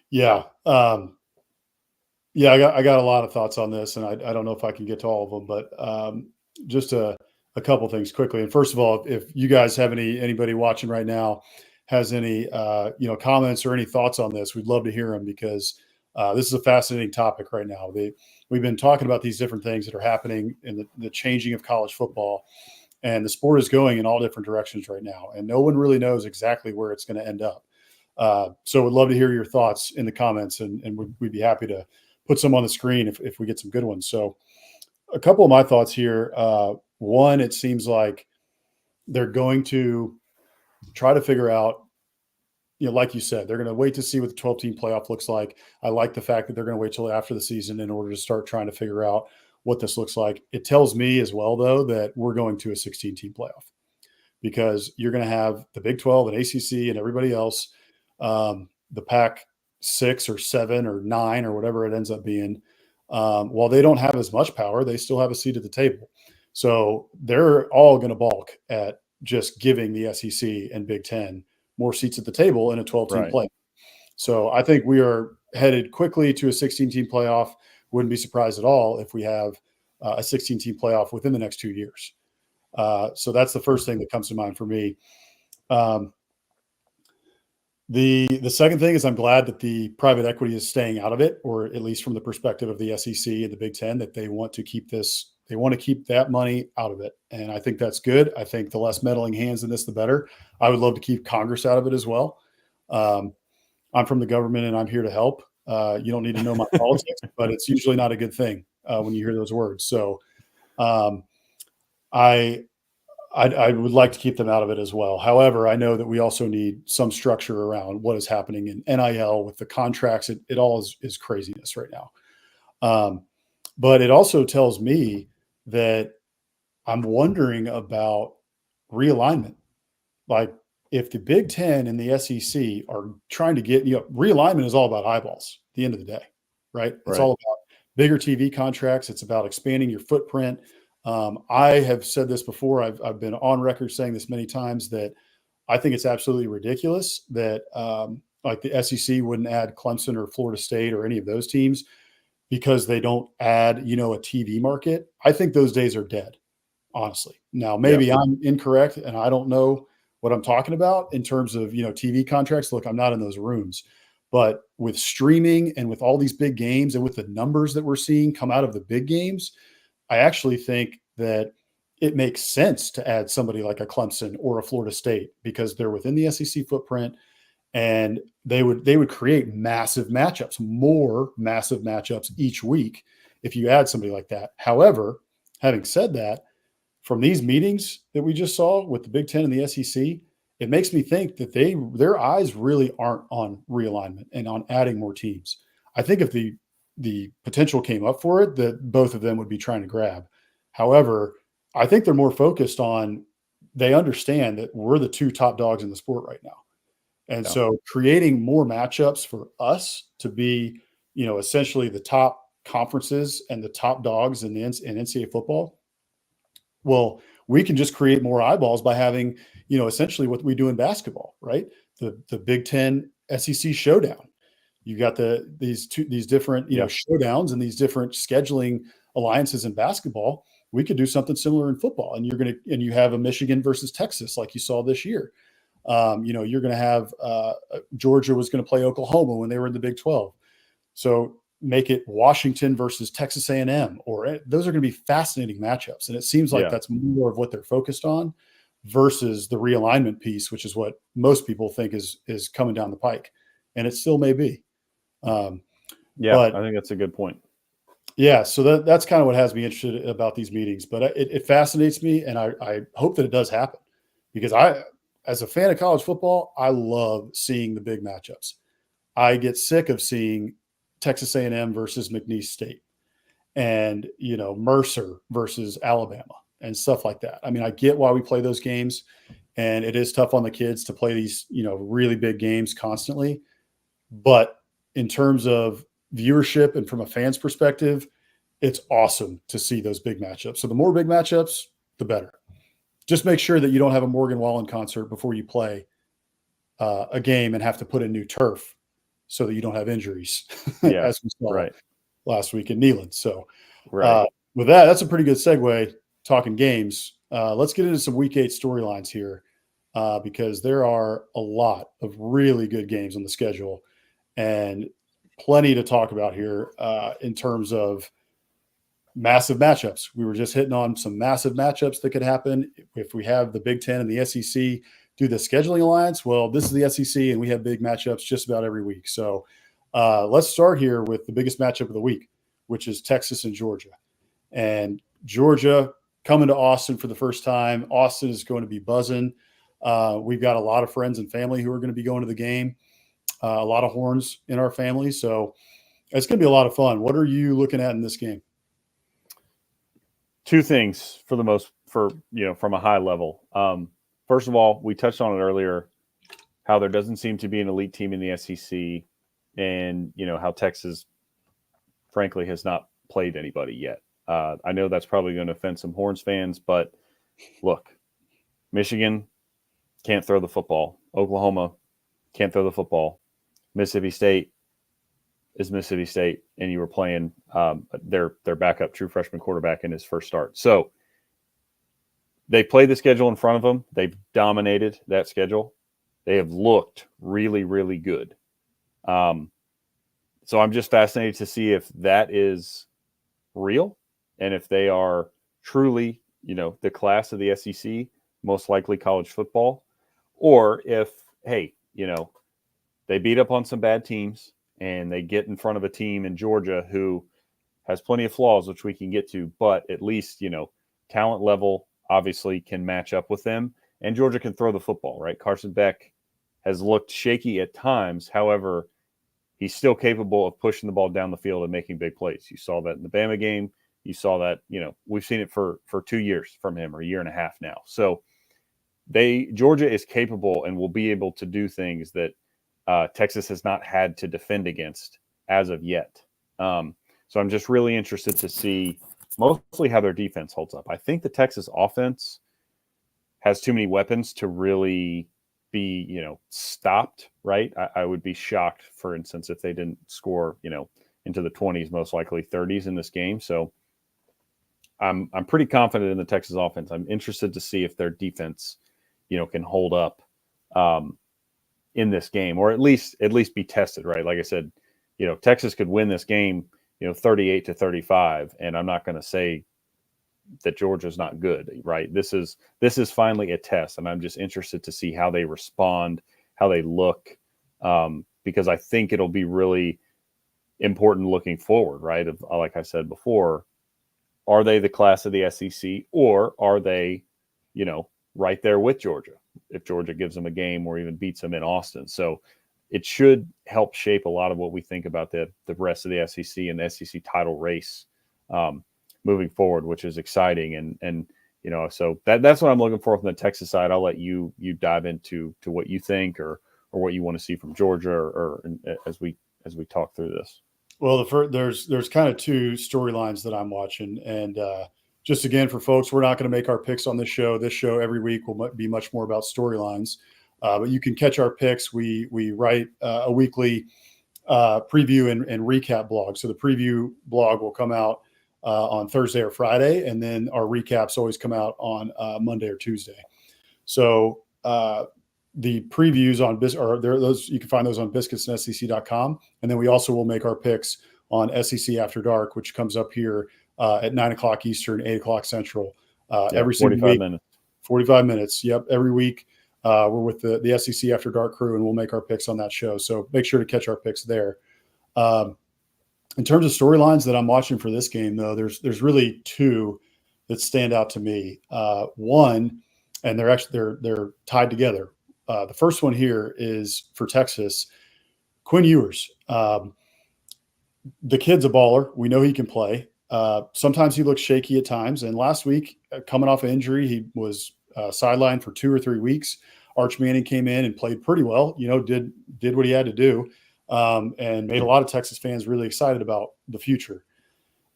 Yeah. I got a lot of thoughts on this, and I don't know if I can get to all of them, but just a couple things quickly. And first of all, if you guys have anybody watching right now has any comments or any thoughts on this, we'd love to hear them, because this is a fascinating topic right now. We've been talking about these different things that are happening in the changing of college football, and the sport is going in all different directions right now, and no one really knows exactly where it's going to end up. So we'd love to hear your thoughts in the comments, and we'd be happy to put some on the screen if we get some good ones. So a couple of my thoughts here. One, it seems like they're going to try to figure out, like you said, they're going to wait to see what the 12-team playoff looks like. I like the fact that they're going to wait till after the season in order to start trying to figure out what this looks like. It tells me as well, though, that we're going to a 16-team playoff, because you're going to have the Big 12 and ACC and everybody else, the Pac 6 or 7 or 9 or whatever it ends up being. While they don't have as much power, they still have a seat at the table. So they're all going to balk at just giving the SEC and Big 10 more seats at the table in a 12-team Right. play. So I think we are headed quickly to a 16-team playoff. Wouldn't be surprised at all if we have a 16-team playoff within the next 2 years. So that's the first thing that comes to mind for me. The second thing is, I'm glad that the private equity is staying out of it, or at least from the perspective of the SEC and the Big Ten, that they want to keep this. They want to keep that money out of it. And I think that's good. I think the less meddling hands in this, the better. I would love to keep Congress out of it as well. I'm from the government and I'm here to help. You don't need to know my politics, but it's usually not a good thing when you hear those words. So I would like to keep them out of it as well. However, I know that we also need some structure around what is happening in NIL with the contracts. It all is craziness right now. But it also tells me that I'm wondering about realignment. Like, if the Big Ten and the SEC are trying to get, realignment is all about eyeballs at the end of the day, right? It's all about bigger TV contracts. It's about expanding your footprint. I have said this before. I've been on record saying this many times, that I think it's absolutely ridiculous that like the SEC wouldn't add Clemson or Florida State or any of those teams because they don't add, a TV market. I think those days are dead, honestly. Now, maybe I'm incorrect and I don't know what I'm talking about in terms of, TV contracts. Look, I'm not in those rooms, but with streaming and with all these big games and with the numbers that we're seeing come out of the big games, I actually think that it makes sense to add somebody like a Clemson or a Florida State, because they're within the SEC footprint, and they would create more massive matchups each week if you add somebody like that. However, having said that, from these meetings that we just saw with the Big Ten and the SEC, it makes me think that their eyes really aren't on realignment and on adding more teams. I think if the potential came up for it, that both of them would be trying to grab. However, I think they're more focused on, they understand that we're the two top dogs in the sport right now. And so creating more matchups for us to be, essentially the top conferences and the top dogs in NCAA football. Well, we can just create more eyeballs by having, essentially what we do in basketball, right? The Big Ten SEC showdown. You got these different, showdowns and these different scheduling alliances in basketball. We could do something similar in football, and you have a Michigan versus Texas like you saw this year. You're going to have Georgia was going to play Oklahoma when they were in the Big 12. So make it Washington versus Texas A&M, or those are going to be fascinating matchups. And it seems like that's more of what they're focused on versus the realignment piece, which is what most people think is coming down the pike. And it still may be. But I think that's a good point. Yeah. So that's kind of what has me interested about these meetings, but it fascinates me. And I hope that it does happen, because as a fan of college football, I love seeing the big matchups. I get sick of seeing Texas A&M versus McNeese State and, Mercer versus Alabama and stuff like that. I mean, I get why we play those games, and it is tough on the kids to play these, really big games constantly. But in terms of viewership and from a fan's perspective, it's awesome to see those big matchups. So the more big matchups, the better. Just make sure that you don't have a Morgan Wallen concert before you play a game and have to put in new turf so that you don't have injuries, as we saw last week in Neyland. So with that, that's a pretty good segue talking games. Let's get into some Week 8 storylines here, because there are a lot of really good games on the schedule and plenty to talk about here in terms of massive matchups. We were just hitting on some massive matchups that could happen if we have the Big Ten and the SEC do the scheduling alliance. Well, this is the SEC, and we have big matchups just about every week. So let's start here with the biggest matchup of the week, which is Texas and Georgia. And Georgia coming to Austin for the first time. Austin is going to be buzzing. We've got a lot of friends and family who are going to be going to the game. A lot of Horns in our family. So it's going to be a lot of fun. What are you looking at in this game? Two things from a high level. First of all, we touched on it earlier, how there doesn't seem to be an elite team in the SEC, and how Texas, frankly, has not played anybody yet. I know that's probably going to offend some Horns fans, but look, Michigan can't throw the football. Oklahoma can't throw the football. Mississippi State is Mississippi State, and you were playing their backup true freshman quarterback in his first start. So they played the schedule in front of them. They've dominated that schedule. They have looked really, really good. So I'm just fascinated to see if that is real, and if they are truly, the class of the SEC, most likely college football, or if, hey, they beat up on some bad teams and they get in front of a team in Georgia who has plenty of flaws, which we can get to, but at least, talent level obviously can match up with them, and Georgia can throw the football, right? Carson Beck has looked shaky at times. However, he's still capable of pushing the ball down the field and making big plays. You saw that in the Bama game. You saw that, we've seen it for 2 years from him, or a year and a half now. So Georgia is capable and will be able to do things that Texas has not had to defend against as of yet. So I'm just really interested to see mostly how their defense holds up. I think the Texas offense has too many weapons to really be, stopped, right? I would be shocked, for instance, if they didn't score, into the 20s, most likely 30s in this game. So I'm pretty confident in the Texas offense. I'm interested to see if their defense, can hold up in this game, or at least be tested, right? Like I said, Texas could win this game, 38-35, and I'm not going to say that Georgia's not good, right? This is finally a test, and I'm just interested to see how they respond, how they look, because I think it'll be really important looking forward, right? Like I said before, are they the class of the SEC, or are they, right there with Georgia if Georgia gives them a game or even beats them in Austin? So it should help shape a lot of what we think about the rest of the SEC and the SEC title race moving forward, which is exciting. And so that's what I'm looking for from the Texas side. I'll let you dive into what you think or what you want to see from Georgia or as we talk through this. Well, there's kind of two storylines that I'm watching, and just again for folks, we're not going to make our picks on this show. This show every week will be much more about storylines, but you can catch our picks. We write a weekly preview and recap blog. So the preview blog will come out on Thursday or Friday, and then our recaps always come out on Monday or Tuesday. So the previews on those you can find those on biscuitsandSEC.com, and then we also will make our picks on SEC After Dark, which comes up here at 9:00 Eastern, 8:00 Central every single 45 week. minutes. 45 minutes. Yep, every week we're with the SEC After Dark crew, and we'll make our picks on that show. So make sure to catch our picks there. In terms of storylines that I'm watching for this game, though, there's really two that stand out to me. One, and they're tied together. The first one here is for Texas, Quinn Ewers. The kid's a baller. We know he can play. Sometimes he looks shaky at times. And last week, coming off an injury, he was sidelined for 2 or 3 weeks. Arch Manning came in and played pretty well. Did what he had to do, and made a lot of Texas fans really excited about the future.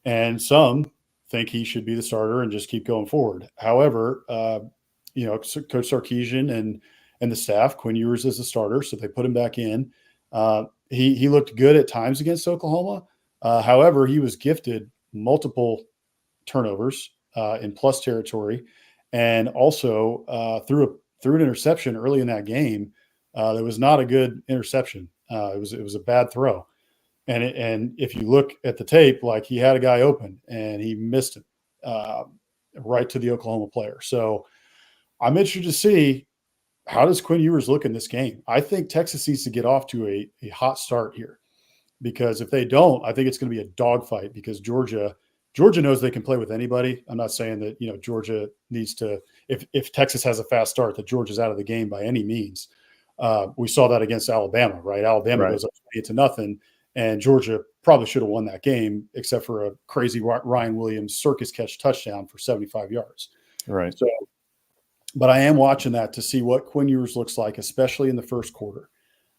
And some think he should be the starter and just keep going forward. However, Coach Sarkisian and the staff, Quinn Ewers is the starter, so they put him back in. He looked good at times against Oklahoma. However, he was gifted multiple turnovers in plus territory, and also threw an interception early in that game. That was not a good interception. It was a bad throw, and if you look at the tape, like, he had a guy open and he missed it right to the Oklahoma player. So I'm interested to see, how does Quinn Ewers look in this game? I think Texas needs to get off to a hot start here, because if they don't, I think it's going to be a dogfight, because Georgia knows they can play with anybody. I'm not saying that, Georgia needs to, if Texas has a fast start, that Georgia's out of the game by any means. We saw that against Alabama, right? Alabama goes up 20-0, and Georgia probably should have won that game, except for a crazy Ryan Williams circus catch touchdown for 75 yards. Right. So, but I am watching that to see what Quinn Ewers looks like, especially in the first quarter.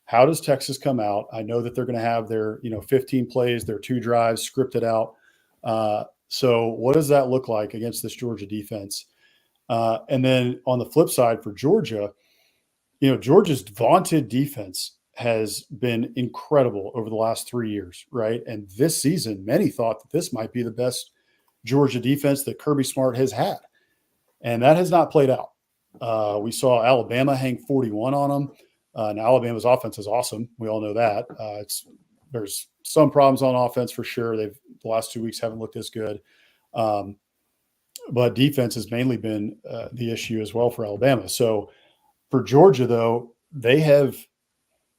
How does Texas come out? I know that they're going to have their 15 plays, their 2 drives scripted out. So what does that look like against this Georgia defense? And then on the flip side for Georgia, Georgia's vaunted defense has been incredible over the last 3 years, right? And this season, many thought that this might be the best Georgia defense that Kirby Smart has had. And that has not played out. We saw Alabama hang 41 on them. And Alabama's offense is awesome. We all know that. There's some problems on offense for sure. The last 2 weeks haven't looked as good. But defense has mainly been the issue as well for Alabama. So for Georgia, though, they've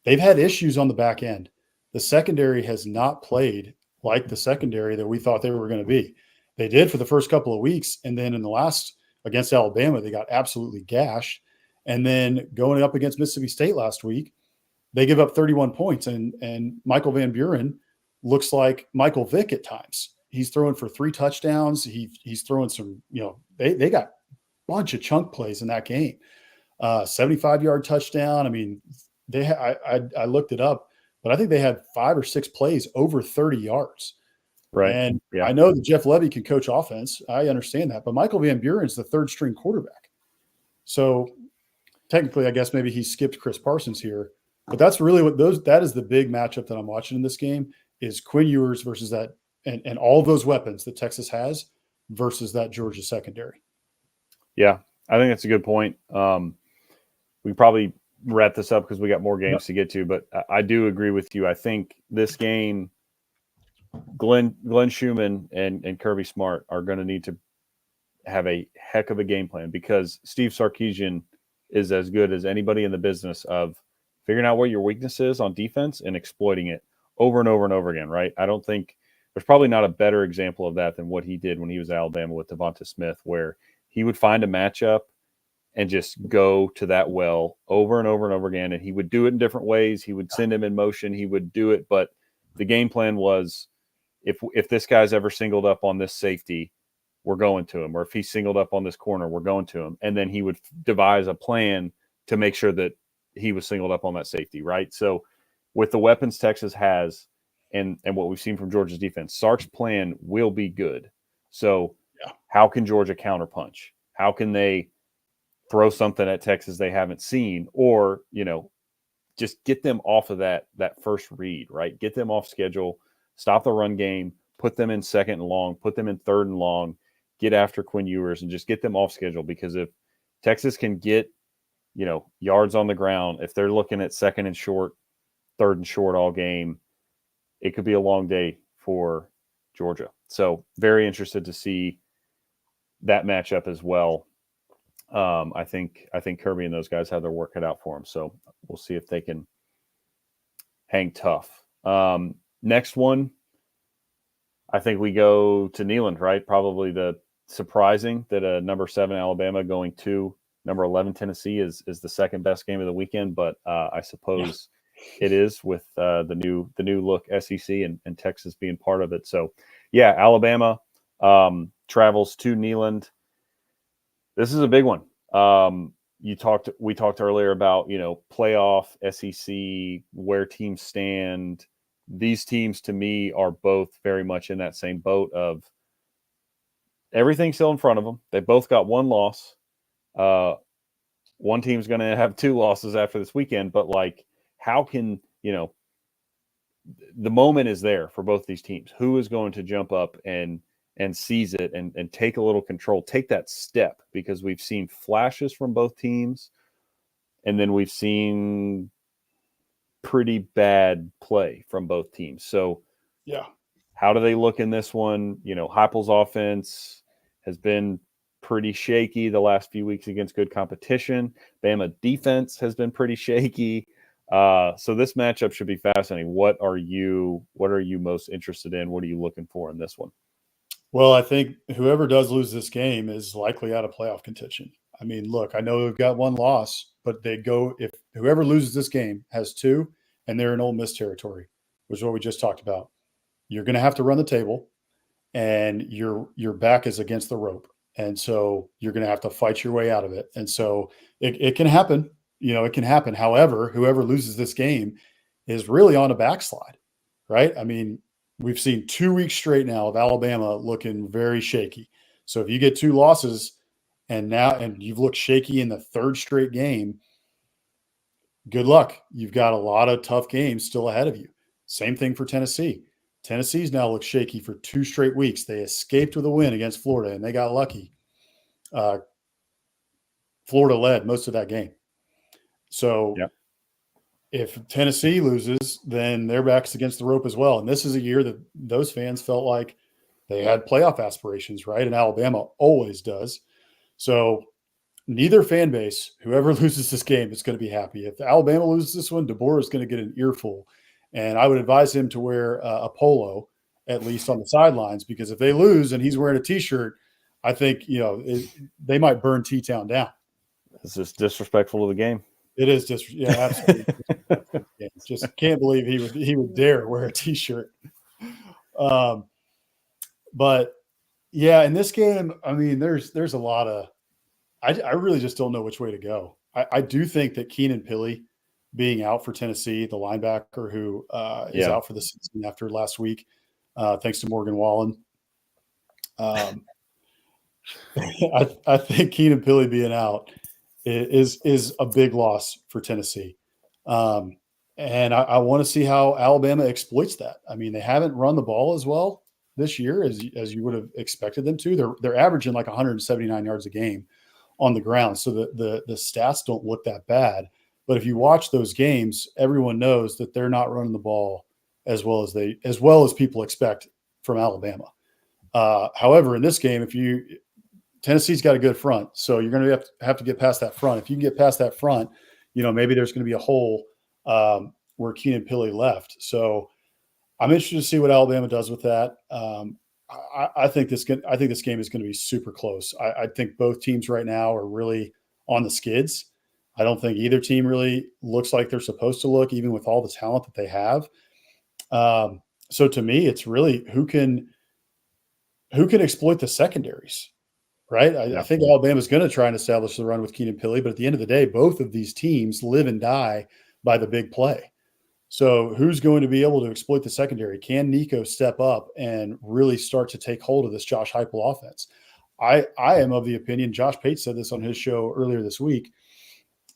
had issues on the back end. The secondary has not played like the secondary that we thought they were going to be. They did for the first couple of weeks, and then in the last against Alabama, they got absolutely gashed. And then going up against Mississippi State last week, they give up 31 points, and Michael Van Buren looks like Michael Vick at times. He's throwing for 3 touchdowns. He's throwing some, they got a bunch of chunk plays in that game. 75-yard touchdown. I mean, I looked it up, but I think they had 5 or 6 plays over 30 yards. Right. And I know that Jeff Levy can coach offense. I understand that, but Michael Van Buren's the 3rd string quarterback. So technically, I guess maybe he skipped Chris Parsons here, but that's really that is the big matchup that I'm watching in this game, is Quinn Ewers versus that, and all those weapons that Texas has versus that Georgia secondary. Yeah, I think that's a good point. We probably wrap this up because we got more games to get to, but I do agree with you. I think this game, Glenn Schumann and Kirby Smart are going to need to have a heck of a game plan, because Steve Sarkisian is as good as anybody in the business of figuring out what your weakness is on defense and exploiting it over and over and over again, right? I don't think there's probably not a better example of that than what he did when he was at Alabama with Devonta Smith, where he would find a matchup and just go to that well over and over and over again. And he would do it in different ways. He would send him in motion. He would do it. But the game plan was, if this guy's ever singled up on this safety, we're going to him. Or if he's singled up on this corner, we're going to him. And then he would devise a plan to make sure that he was singled up on that safety, right? So with the weapons Texas has and what we've seen from Georgia's defense, Sark's plan will be good. So how can Georgia counterpunch? How can they throw something at Texas they haven't seen? Or, just get them off of that first read, right? Get them off schedule, stop the run game, put them in 2nd and long, put them in 3rd and long, get after Quinn Ewers and just get them off schedule. Because if Texas can get, yards on the ground, if they're looking at second and short, third and short all game, it could be a long day for Georgia. So very interested to see that matchup as well. I think Kirby and those guys have their work cut out for them. So we'll see if they can hang tough. Next one, I think we go to Neyland, right? Probably the surprising that a number 7 Alabama going to number 11 Tennessee is the second best game of the weekend, but I suppose it is with the new look SEC and Texas being part of it. So yeah, Alabama travels to Neyland. This is a big one. We talked earlier about, playoff SEC, where teams stand. These teams to me are both very much in that same boat of everything's still in front of them. They both got one loss. One team's going to have 2 losses after this weekend, but how can, the moment is there for both these teams. Who is going to jump up and seize it and take a little control, take that step, because we've seen flashes from both teams, and then we've seen pretty bad play from both teams. So yeah, how do they look in this one? Heupel's offense has been pretty shaky the last few weeks against good competition. Bama defense has been pretty shaky. So this matchup should be fascinating. What are you most interested in? What are you looking for in this one? Well, I think whoever does lose this game is likely out of playoff contention. I mean, look, I know they've got one loss, but if whoever loses this game has 2 and they're in Ole Miss territory, which is what we just talked about, you're going to have to run the table, and your back is against the rope. And so you're going to have to fight your way out of it. And so it can happen, it can happen. However, whoever loses this game is really on a backslide, right? I mean, we've seen 2 weeks straight now of Alabama looking very shaky. So if you get 2 losses and you've looked shaky in the 3rd straight game, good luck. You've got a lot of tough games still ahead of you. Same thing for Tennessee. Tennessee's now looked shaky for 2 straight weeks. They escaped with a win against Florida, and they got lucky. Florida led most of that game. So if Tennessee loses, then their back's against the rope as well. And this is a year that those fans felt like they had playoff aspirations, right? And Alabama always does. So neither fan base, whoever loses this game, is going to be happy. If Alabama loses this one, DeBoer is going to get an earful. And I would advise him to wear a polo, at least on the sidelines, because if they lose and he's wearing a T-shirt, I think, they might burn T-Town down. This is disrespectful to the game. It is just, absolutely. Just can't believe he would dare wear a T-shirt. But yeah, in this game, I mean, there's a lot of, I really just don't know which way to go. I do think that Keenan Pili being out for Tennessee, the linebacker who is out for the season after last week, thanks to Morgan Wallen. I think Keenan Pili being out is a big loss for Tennessee. And I want to see how Alabama exploits that. I mean, they haven't run the ball as well this year as you would have expected them to. They're averaging like 179 yards a game on the ground. So the stats don't look that bad. But if you watch those games, everyone knows that they're not running the ball as well as people expect from Alabama. However, in this game, Tennessee's got a good front, so you're going to have to get past that front. If you can get past that front, maybe there's going to be a hole where Keenan Pili left. So I'm interested to see what Alabama does with that. I think this game is going to be super close. I think both teams right now are really on the skids. I don't think either team really looks like they're supposed to look, even with all the talent that they have. So to me, it's really who can exploit the secondaries, right? I think Alabama's going to try and establish the run with Keenan Pili, but at the end of the day, both of these teams live and die by the big play. So who's going to be able to exploit the secondary? Can Nico step up and really start to take hold of this Josh Heupel offense? I am of the opinion, Josh Pate said this on his show earlier this week,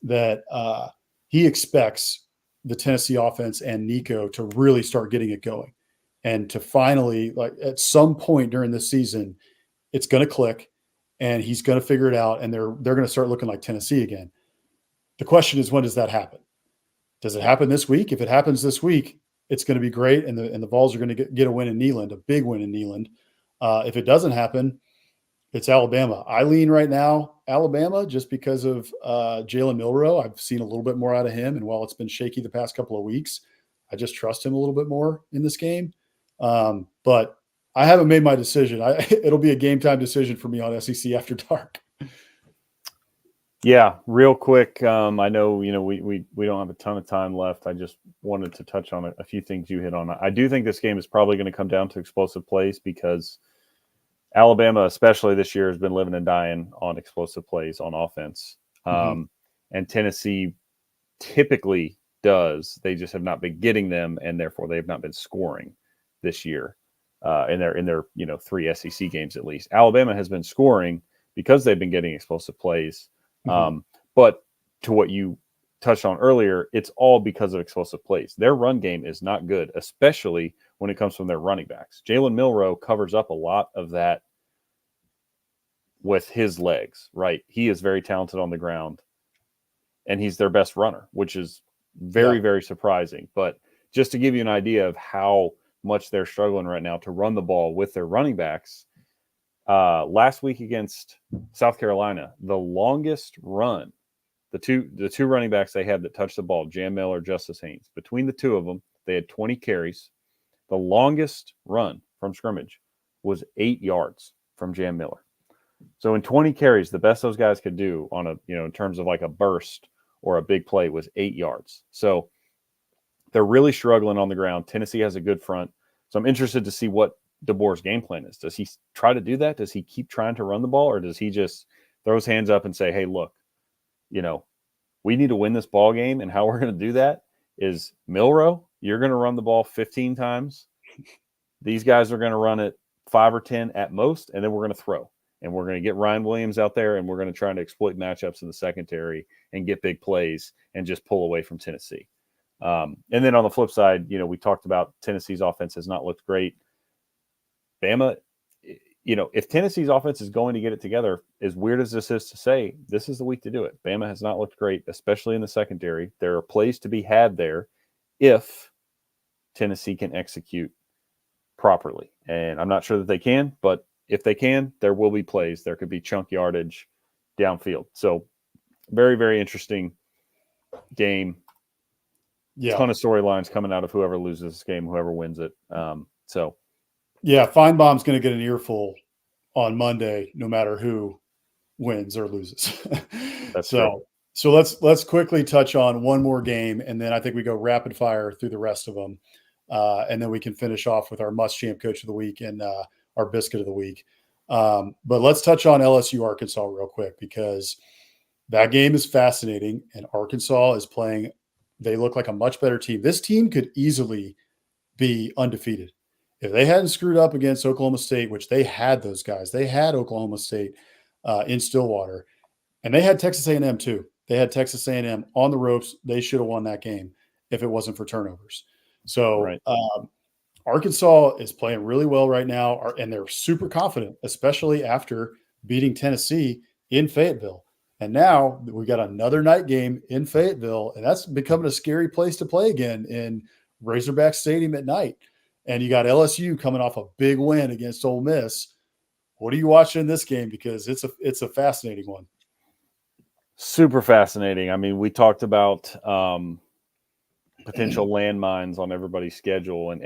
that he expects the Tennessee offense and Nico to really start getting it going and to finally, like at some point during this season, it's going to click and he's going to figure it out and they're going to start looking like Tennessee again. The question is, when does that happen? Does it happen this week? If it happens this week, it's going to be great, and the Vols are going to get a win in Neyland, a big win in Neyland. If it doesn't happen, it's Alabama. I lean right now Alabama just because of Jalen Milroe. I've seen a little bit more out of him, and while it's been shaky the past couple of weeks, I just trust him a little bit more in this game. But I haven't made my decision. It'll be a game time decision for me on SEC After Dark. Yeah, real quick. I know, we don't have a ton of time left. I just wanted to touch on a few things you hit on. I do think this game is probably going to come down to explosive plays because Alabama, especially this year, has been living and dying on explosive plays on offense. And Tennessee typically does. They just have not been getting them, and therefore they have not been scoring this year in their 3 SEC games at least. Alabama has been scoring because they've been getting explosive plays. But to what you touched on earlier, it's all because of explosive plays. Their run game is not good, especially when it comes from their running backs. Jalen Milroe covers up a lot of that with his legs, right? He is very talented on the ground, and he's their best runner, which is very, very surprising. But just to give you an idea of how much they're struggling right now to run the ball with their running backs, last week against South Carolina, the longest run, the two running backs they had that touched the ball, Jam Miller, Justice Haynes, between the two of them, they had 20 carries. The longest run from scrimmage was 8 yards from Jam Miller. So in 20 carries, the best those guys could do on a, in terms of like a burst or a big play was 8 yards. So they're really struggling on the ground. Tennessee has a good front. So I'm interested to see what DeBoer's game plan is. Does he try to do that? Does he keep trying to run the ball, or does he just throw his hands up and say, hey, look, we need to win this ball game, and how we're going to do that is Milroe, you're going to run the ball 15 times. These guys are going to run it 5 or 10 at most, and then we're going to throw. And we're going to get Ryan Williams out there, and we're going to try to exploit matchups in the secondary and get big plays and just pull away from Tennessee. And then on the flip side, we talked about Tennessee's offense has not looked great. Bama, if Tennessee's offense is going to get it together, as weird as this is to say, this is the week to do it. Bama has not looked great, especially in the secondary. There are plays to be had there if Tennessee can execute properly. And I'm not sure that they can, but if they can, there will be plays. There could be chunk yardage downfield. So very, very interesting game. Yeah. Ton of storylines coming out of whoever loses this game, whoever wins it. Yeah, Feinbaum's going to get an earful on Monday, no matter who wins or loses. That's true. So let's quickly touch on one more game, and then I think we go rapid fire through the rest of them, and then we can finish off with our Muschamp Coach of the Week and our Biscuit of the Week. But let's touch on LSU Arkansas real quick, because that game is fascinating, and Arkansas is playing. They look like a much better team. This team could easily be undefeated. If they hadn't screwed up against Oklahoma State, which they had those guys, they had Oklahoma State in Stillwater, and they had Texas A&M too. They had Texas A&M on the ropes. They should have won that game if it wasn't for turnovers. So right. Arkansas is playing really well right now, and they're super confident, especially after beating Tennessee in Fayetteville. And now we got another night game in Fayetteville, and that's becoming a scary place to play again in Razorback Stadium at night. And you got LSU coming off a big win against Ole Miss. What are you watching in this game? Because it's a fascinating one. Super fascinating. I mean, we talked about potential landmines on everybody's schedule, and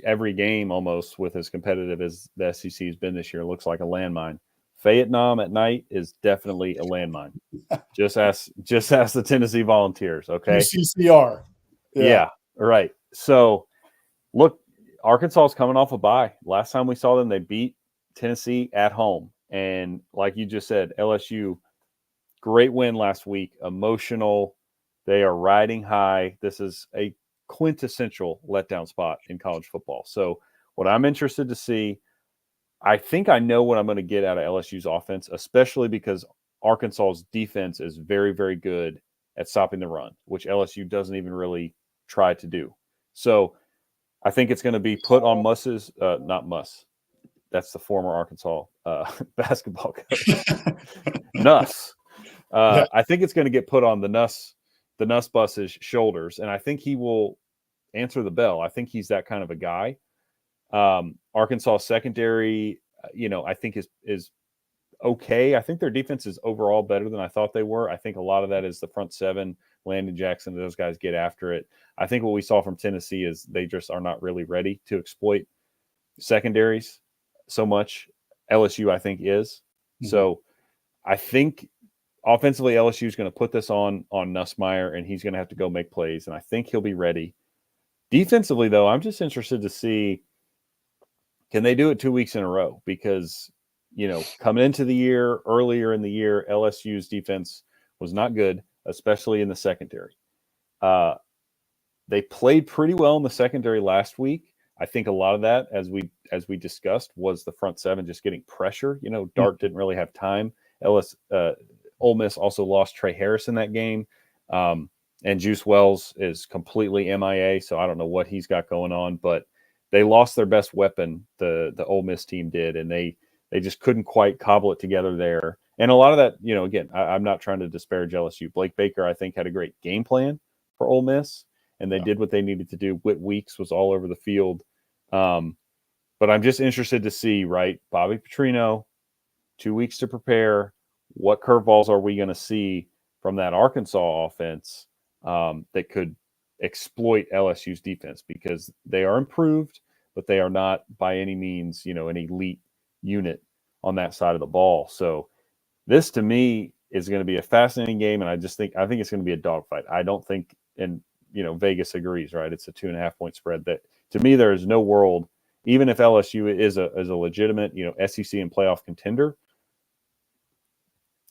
every game almost with as competitive as the SEC has been this year looks like a landmine. Fayetteville at night is definitely a landmine. Just ask the Tennessee Volunteers, okay? UCCR. Yeah, right. So, look, Arkansas is coming off a bye. Last time we saw them, they beat Tennessee at home. And like you just said, LSU, great win last week, emotional. They are riding high. This is a quintessential letdown spot in college football. So what I'm interested to see, I think I know what I'm going to get out of LSU's offense, especially because Arkansas's defense is very, very good at stopping the run, which LSU doesn't even really try to do. So I think it's going to be put on not Muss. That's the former Arkansas basketball coach. Nuss. I think it's going to get put on the Nuss the Nuss Bus's shoulders, and I think he will answer the bell. I think he's that kind of a guy. Arkansas secondary, I think is okay. I think their defense is overall better than I thought they were. I think a lot of that is the front seven, Landon Jackson, those guys get after it. I think what we saw from Tennessee is they just are not really ready to exploit secondaries so much. LSU, I think, is. Mm-hmm. So I think offensively, LSU is going to put this on Nussmeier, and he's going to have to go make plays, and I think he'll be ready. Defensively, though, I'm just interested to see, can they do it 2 weeks in a row? Because, coming into the year, earlier in the year, LSU's defense was not good, especially in the secondary. They played pretty well in the secondary last week. I think a lot of that, as we discussed, was the front seven just getting pressure. Dart didn't really have time. Ole Miss also lost Trey Harris in that game. And Juice Wells is completely MIA, so I don't know what he's got going on. But they lost their best weapon, the Ole Miss team did, and they just couldn't quite cobble it together there. And a lot of that, again, I'm not trying to disparage LSU. Blake Baker, I think, had a great game plan for Ole Miss, and they did what they needed to do. Whit Weeks was all over the field. But I'm just interested to see, right, Bobby Petrino, 2 weeks to prepare. What curveballs are we going to see from that Arkansas offense that could exploit LSU's defense? Because they are improved, but they are not by any means, an elite unit on that side of the ball. So this, to me, is going to be a fascinating game, and I think it's going to be a dogfight. I don't think, and Vegas agrees, right? It's a 2.5 point spread. That, to me, there is no world, even if LSU is a legitimate, SEC and playoff contender,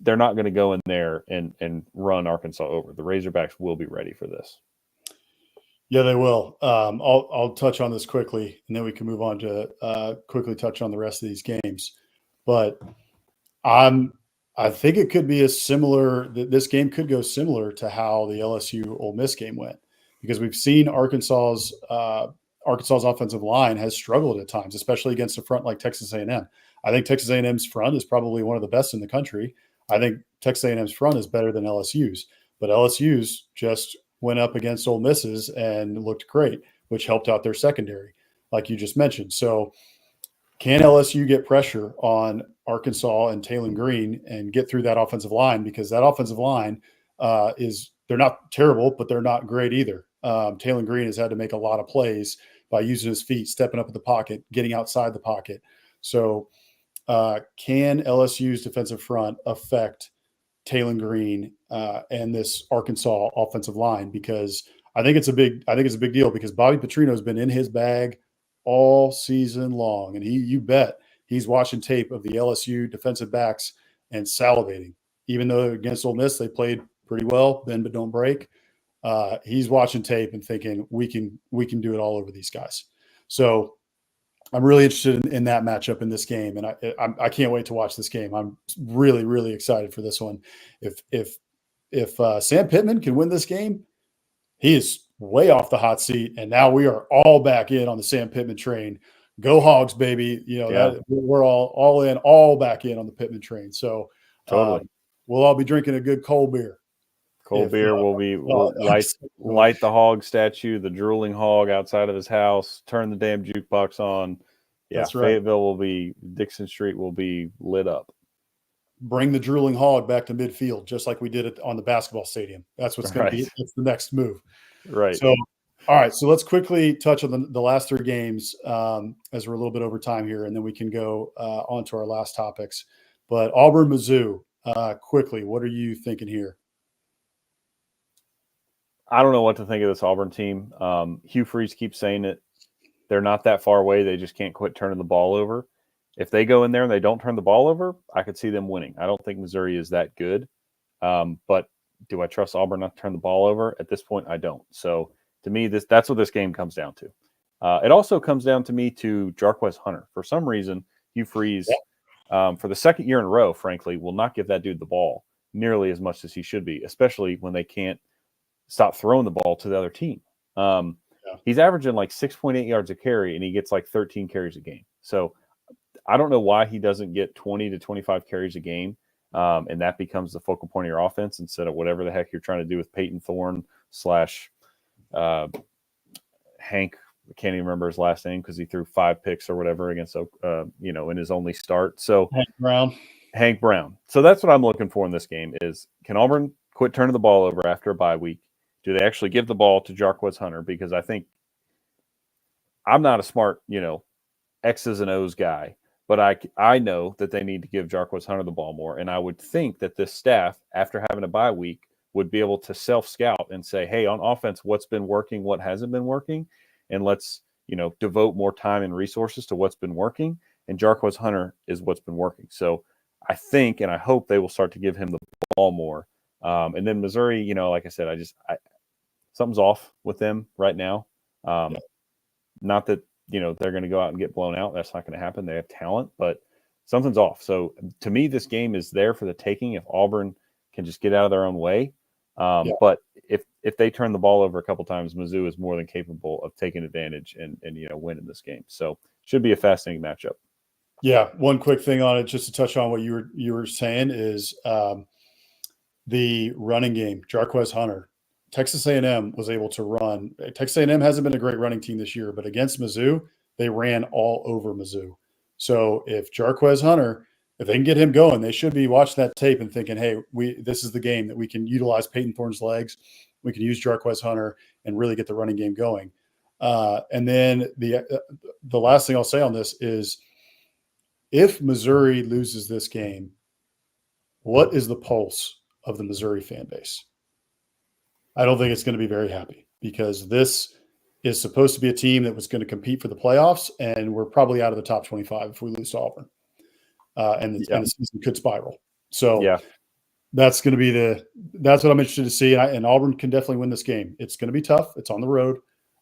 they're not going to go in there and run Arkansas over. The Razorbacks will be ready for this. Yeah, they will. I'll touch on this quickly, and then we can move on to quickly touch on the rest of these games. But I think it could be this game could go similar to how the LSU Ole Miss game went, because we've seen Arkansas's offensive line has struggled at times, especially against a front like Texas A&M. I think Texas A&M's front is probably one of the best in the country. I think Texas A&M's front is better than LSU's, but LSU's just went up against Ole Miss's and looked great, which helped out their secondary, like you just mentioned. So can LSU get pressure on Arkansas and Taylen Green and get through that offensive line? Because that offensive line they're not terrible, but they're not great either. Taylen Green has had to make a lot of plays by using his feet, stepping up in the pocket, getting outside the pocket. So can LSU's defensive front affect Taylen Green and this Arkansas offensive line? Because I think it's a big deal, because Bobby Petrino has been in his bag all season long, and you bet he's watching tape of the LSU defensive backs and salivating. Even though against Ole Miss they played pretty well, bend but don't break, he's watching tape and thinking we can do it all over these guys. So I'm really interested in that matchup in this game, and I can't wait to watch this game. I'm really, really excited for this one. If Sam Pittman can win this game, he is way off the hot seat, and now we are all back in on the Sam Pittman train. Go Hogs, baby! We're all in, all back in on the Pittman train. So totally, we'll all be drinking a good cold beer. We'll light the hog statue, the drooling hog outside of his house, turn the damn jukebox on. Yeah, that's right. Dixon Street will be lit up. Bring the drooling hog back to midfield, just like we did it on the basketball stadium. That's what's going to be. It's the next move. Right. So, all right. So let's quickly touch on the last 3 games as we're a little bit over time here, and then we can go on to our last topics. But Auburn, Mizzou, quickly, what are you thinking here? I don't know what to think of this Auburn team. Hugh Freeze keeps saying it. They're not that far away. They just can't quit turning the ball over. If they go in there and they don't turn the ball over, I could see them winning. I don't think Missouri is that good. But do I trust Auburn not to turn the ball over? At this point, I don't. So to me, that's what this game comes down to. It also comes down to me to Jarquez Hunter. For some reason, Hugh Freeze, for the second year in a row, frankly, will not give that dude the ball nearly as much as he should be, especially when they can't stop throwing the ball to the other team. He's averaging like 6.8 yards a carry, and he gets like 13 carries a game. So I don't know why he doesn't get 20 to 25 carries a game. and that becomes the focal point of your offense instead of whatever the heck you're trying to do with Peyton Thorne / Hank. I can't even remember his last name because he threw 5 picks or whatever against, in his only start. So Hank Brown. So that's what I'm looking for in this game is, can Auburn quit turning the ball over after a bye week? Do they actually give the ball to Jarquez Hunter? Because I think I'm not a smart, X's and O's guy, but I know that they need to give Jarquez Hunter the ball more. And I would think that this staff, after having a bye week, would be able to self-scout and say, hey, on offense, what's been working, what hasn't been working, and let's, devote more time and resources to what's been working. And Jarquez Hunter is what's been working. So I think and I hope they will start to give him the ball more. And then Missouri, like I said, something's off with them right now. Not that, they're going to go out and get blown out. That's not going to happen. They have talent, but something's off. So to me, this game is there for the taking if Auburn can just get out of their own way. But if they turn the ball over a couple times, Mizzou is more than capable of taking advantage and winning this game. So should be a fascinating matchup. Yeah, one quick thing on it, just to touch on what you were saying, is the running game. Jarquez Hunter, Texas A&M was able to run. Texas A&M hasn't been a great running team this year, but against Mizzou, they ran all over Mizzou. So if Jarquez Hunter, if they can get him going, they should be watching that tape and thinking, hey, this is the game that we can utilize Peyton Thorne's legs. We can use Jarquez Hunter and really get the running game going. And then the last thing I'll say on this is, if Missouri loses this game, what is the pulse of the Missouri fan base? I don't think it's going to be very happy, because this is supposed to be a team that was going to compete for the playoffs, and we're probably out of the top 25 if we lose to Auburn. And the season could spiral. So that's going to be that's what I'm interested to see. And Auburn can definitely win this game. It's going to be tough. It's on the road,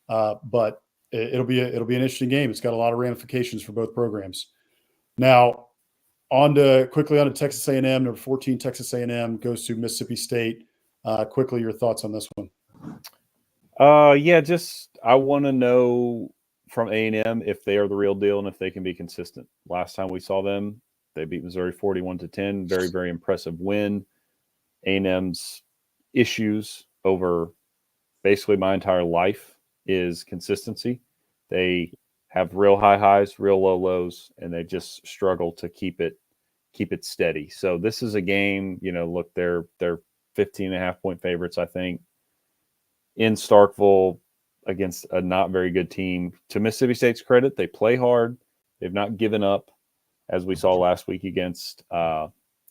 but it'll be an interesting game. It's got a lot of ramifications for both programs. Now, quickly on to Texas A&M. Number 14, Texas A&M goes to Mississippi State. Quickly, your thoughts on this one? I want to know from A&M if they are the real deal and if they can be consistent. Last time we saw them, they beat Missouri 41-10. Very, very impressive win. A&M's issues over basically my entire life is consistency. They have real high highs, real low lows, and they just struggle to keep it steady. So this is a game, look, they're 15.5-point favorites, I think, in Starkville against a not very good team. To Mississippi State's credit, they play hard. They've not given up, as we saw last week against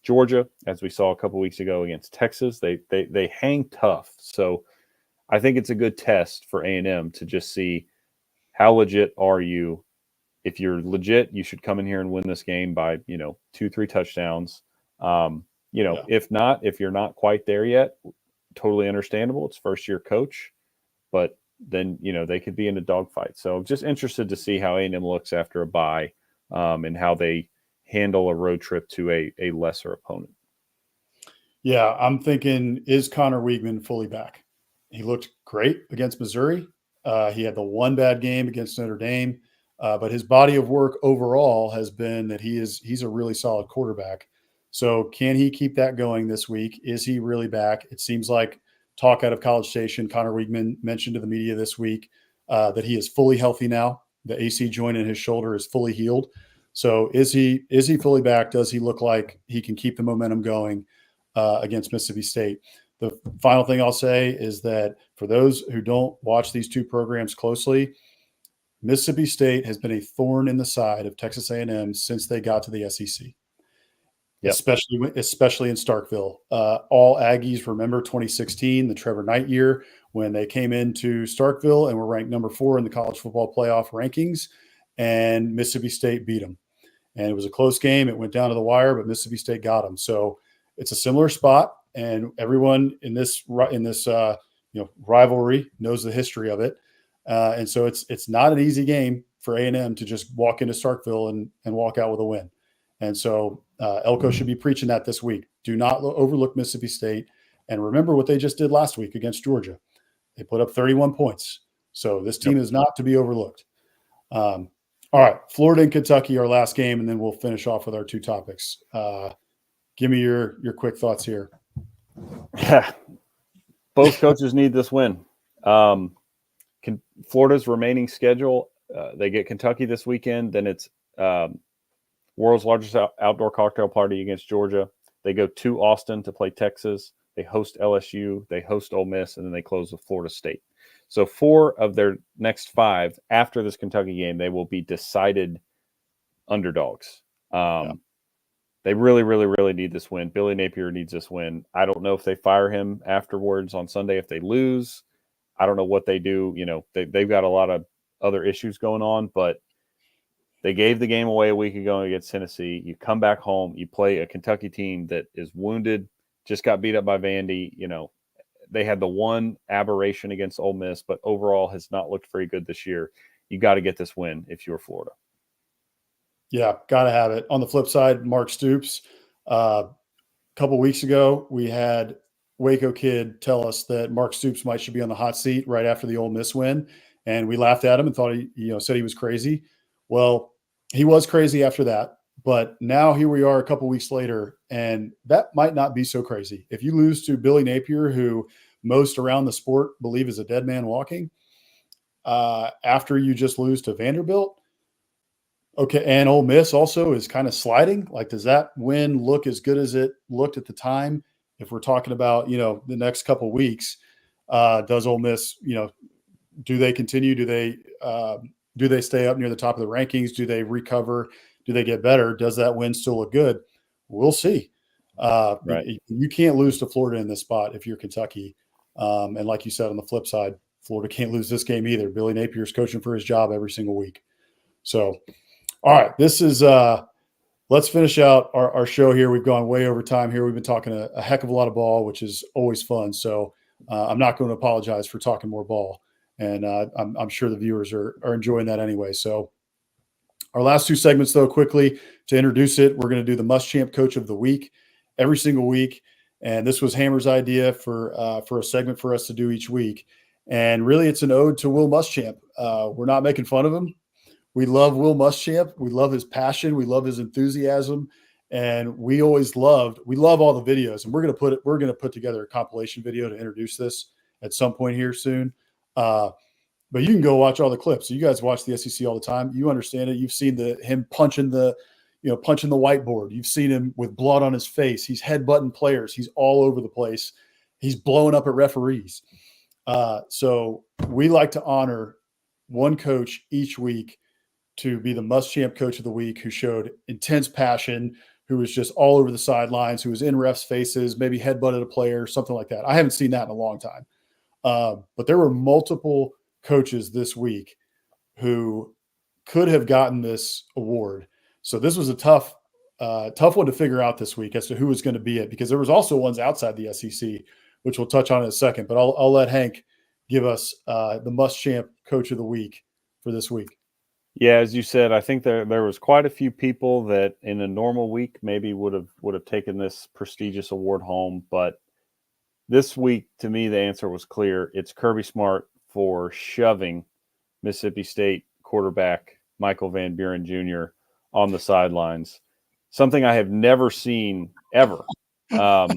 Georgia, as we saw a couple weeks ago against Texas. They hang tough. So I think it's a good test for A&M to just see how legit are you. If you're legit, you should come in here and win this game by 2-3 touchdowns. If not, if you're not quite there yet, totally understandable. It's first-year coach, but then they could be in a dogfight. So just interested to see how A&M looks after a bye, and how they handle a road trip to a lesser opponent. Yeah, I'm thinking, is Connor Weigman fully back? He looked great against Missouri. He had the one bad game against Notre Dame, but his body of work overall has been that he's a really solid quarterback. So can he keep that going this week? Is he really back? It seems like talk out of College Station, Connor Weigman mentioned to the media this week that he is fully healthy now. The AC joint in his shoulder is fully healed. So is he fully back? Does he look like he can keep the momentum going against Mississippi State? The final thing I'll say is that for those who don't watch these two programs closely, Mississippi State has been a thorn in the side of Texas A&M since they got to the SEC. Yep. Especially in Starkville. All Aggies remember 2016, the Trevor Knight year, when they came into Starkville and were ranked number 4 in the college football playoff rankings, and Mississippi State beat them. And it was a close game. It went down to the wire, but Mississippi State got them. So it's a similar spot, and everyone in this rivalry knows the history of it. And so it's not an easy game for A&M to just walk into Starkville and walk out with a win. And so Elko should be preaching that this week. Do not overlook Mississippi State. And remember what they just did last week against Georgia. They put up 31 points. So this team is not to be overlooked. All right, Florida and Kentucky, our last game, and then we'll finish off with our two topics. Give me your quick thoughts here. Yeah, both coaches need this win. Florida's remaining schedule, they get Kentucky this weekend. Then it's world's largest outdoor cocktail party against Georgia. They go to Austin to play Texas. They host LSU. They host Ole Miss, and then they close with Florida State. So 4 of their next 5 after this Kentucky game, they will be decided underdogs. They really, really, really need this win. Billy Napier needs this win. I don't know if they fire him afterwards on Sunday if they lose. I don't know what they do. You know, they've got a lot of other issues going on, but they gave the game away a week ago against Tennessee. You come back home, you play a Kentucky team that is wounded, just got beat up by Vandy. You know, they had the one aberration against Ole Miss, but overall has not looked very good this year. You got to get this win if you're Florida. Yeah, got to have it. On the flip side, Mark Stoops, a couple weeks ago, we had Waco Kid tell us that Mark Stoops should be on the hot seat right after the Ole Miss win. And we laughed at him and thought said he was crazy. Well, he was crazy after that. But now here we are a couple weeks later, and that might not be so crazy. If you lose to Billy Napier, who most around the sport believe is a dead man walking, after you just lose to Vanderbilt, okay, and Ole Miss also is kind of sliding. Like, does that win look as good as it looked at the time? If we're talking about, the next couple of weeks, does Ole Miss, do they continue? Do they stay up near the top of the rankings? Do they recover? Do they get better? Does that win still look good? We'll see. Right. You can't lose to Florida in this spot if you're Kentucky. And like you said, on the flip side, Florida can't lose this game either. Billy Napier's coaching for his job every single week. So, all right, this is let's finish out our show here. We've gone way over time here. We've been talking a heck of a lot of ball, which is always fun. So I'm not going to apologize for talking more ball. And I'm sure the viewers are enjoying that anyway. So our last 2 segments, though, quickly to introduce it, we're going to do the Muschamp Coach of the Week every single week. And this was Hammer's idea for a segment for us to do each week. And really, it's an ode to Will Muschamp. We're not making fun of him. We love Will Muschamp. We love his passion. We love his enthusiasm. And we love all the videos. And we're going to put together a compilation video to introduce this at some point here soon. But you can go watch all the clips. You guys watch the SEC all the time. You understand it. You've seen him punching the whiteboard. You've seen him with blood on his face. He's headbutting players. He's all over the place. He's blowing up at referees. So we like to honor one coach each week to be the Muschamp Coach of the Week, who showed intense passion, who was just all over the sidelines, who was in refs' faces, maybe headbutted a player, something like that. I haven't seen that in a long time. But there were multiple coaches this week who could have gotten this award. So this was a tough one to figure out this week as to who was going to be it, because there was also ones outside the SEC, which we'll touch on in a second. But I'll let Hank give us the Muschamp Coach of the Week for this week. Yeah, as you said, I think there was quite a few people that in a normal week maybe would have taken this prestigious award home, but this week, to me, the answer was clear. It's Kirby Smart for shoving Mississippi State quarterback Michael Van Buren Jr. on the sidelines, something I have never seen ever. I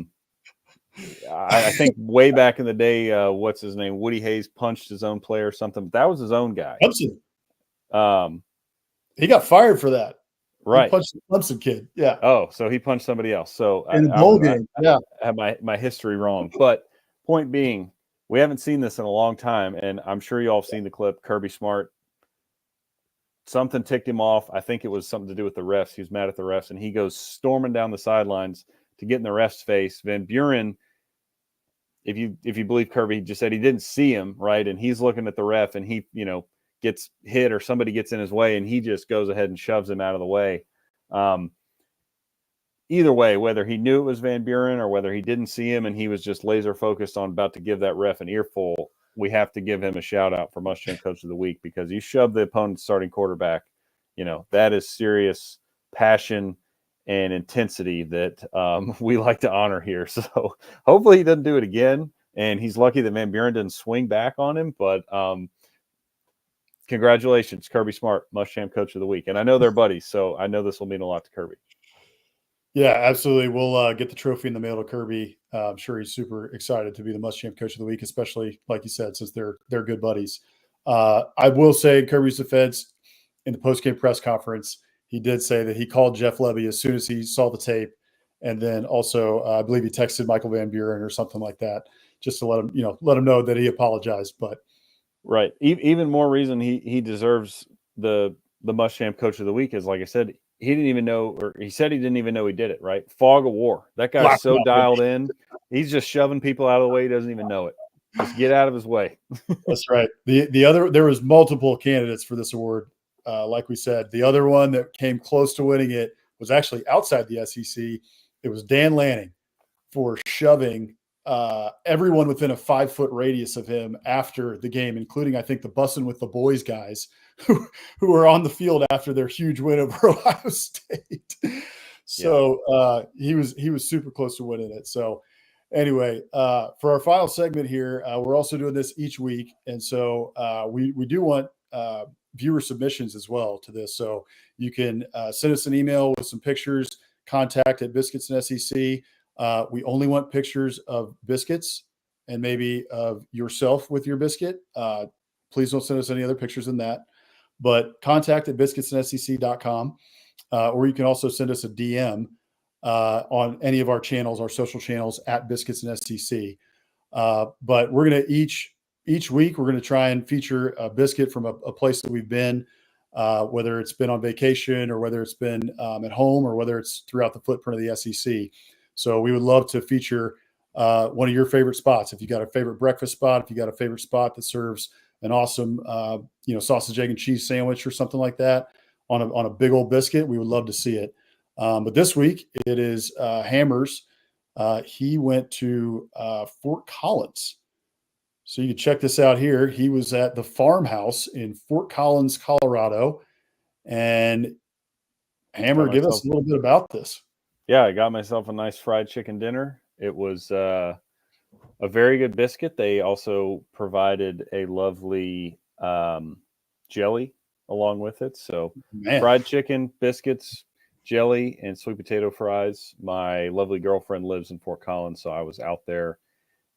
think way back in the day, what's his name? Woody Hayes punched his own player or something. But that was his own guy. Clemson. He got fired for that. Right. He punched the Clemson kid. Yeah. Oh, so he punched somebody else. So in the bowl game. Yeah. I have my history wrong. But point being, we haven't seen this in a long time, and I'm sure you all have seen the clip. Kirby Smart, something ticked him off. I think it was something to do with the refs. He was mad at the refs, and he goes storming down the sidelines to get in the ref's face. Van Buren, if you believe Kirby, just said he didn't see him, right? And he's looking at the ref, and he, gets hit or somebody gets in his way, and he just goes ahead and shoves him out of the way. Either way, whether he knew it was Van Buren or whether he didn't see him and he was just laser focused on about to give that ref an earful, we have to give him a shout out for Muschamp Coach of the Week, because you shove the opponent's starting quarterback. That is serious passion and intensity that we like to honor here. So hopefully he doesn't do it again, and he's lucky that Van Buren didn't swing back on him. But congratulations, Kirby Smart, Muschamp Coach of the Week. And I know they're buddies, so I know this will mean a lot to Kirby. Yeah, absolutely. We'll get the trophy in the mail to Kirby. I'm sure he's super excited to be the Muschamp Coach of the Week, especially like you said, since they're good buddies. I will say, in Kirby's defense, in the post-game press conference, he did say that he called Jeff Levy as soon as he saw the tape, and then also I believe he texted Michael Van Buren or something like that, just to let him know that he apologized. But Right. Even more reason he deserves the Muschamp Coach of the Week is, like I said, he didn't even know, or he said he didn't even know he did it. Right. Fog of war. That guy's so dialed in. He's just shoving people out of the way. He doesn't even know it. Just get out of his way. That's right. There was multiple candidates for this award. Like we said, the other one that came close to winning it was actually outside the SEC. It was Dan Lanning for shoving everyone within a 5-foot radius of him after the game, including, I think, the Bussin' with the Boys guys who were on the field after their huge win over Ohio State. So he was super close to winning it. So anyway, for our final segment here, we're also doing this each week. And so we do want viewer submissions as well to this. So you can send us an email with some pictures, contact@Biscuits and SEC. We only want pictures of biscuits and maybe of yourself with your biscuit. Please don't send us any other pictures than that. But contact@biscuitsandsec.com. Or you can also send us a DM on any of our channels, our social channels @Biscuits and SEC. But we're going to each week, we're going to try and feature a biscuit from a place that we've been, whether it's been on vacation or whether it's been at home or whether it's throughout the footprint of the SEC. So we would love to feature one of your favorite spots. If you got a favorite breakfast spot, if you got a favorite spot that serves an awesome, sausage, egg, and cheese sandwich or something like that on a big old biscuit, we would love to see it. But this week it is Hammers. He went to Fort Collins. So you can check this out here. He was at the farmhouse in Fort Collins, Colorado. And Hammer, give us a little bit about this. Yeah, I got myself a nice fried chicken dinner. It was a very good biscuit. They also provided a lovely jelly along with it. So fried chicken, biscuits, jelly, and sweet potato fries. My lovely girlfriend lives in Fort Collins, so I was out there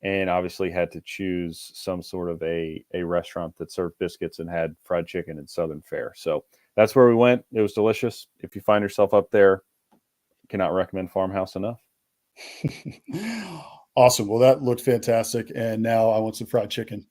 and obviously had to choose some sort of a restaurant that served biscuits and had fried chicken and Southern fare. So that's where we went. It was delicious. If you find yourself up there, cannot recommend Farmhouse enough. Awesome. Well, that looked fantastic. And now I want some fried chicken.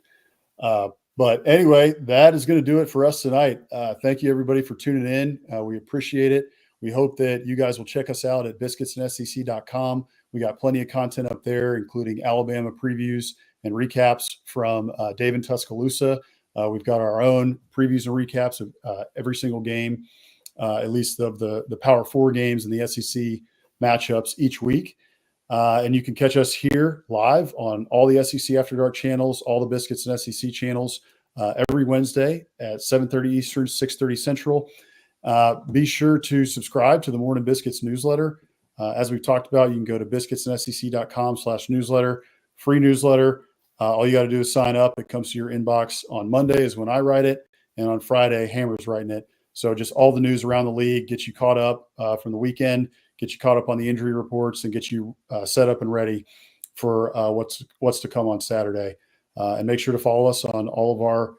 But anyway, that is going to do it for us tonight. Thank you, everybody, for tuning in. We appreciate it. We hope that you guys will check us out at biscuitsandsec.com. We got plenty of content up there, including Alabama previews and recaps from Dave in Tuscaloosa. We've got our own previews and recaps of every single game, at least of the Power 4 games and the SEC matchups each week. And you can catch us here live on all the SEC After Dark channels, all the Biscuits and SEC channels every Wednesday at 7:30 Eastern, 6:30 Central. Be sure to subscribe to the Morning Biscuits newsletter. As we've talked about, you can go to biscuitsandsec.com/newsletter, free newsletter. All you got to do is sign up. It comes to your inbox on Monday is when I write it. And on Friday, Hammer's writing it. So just all the news around the league, get you caught up from the weekend, get you caught up on the injury reports, and get you set up and ready for what's to come on Saturday. And make sure to follow us on all of our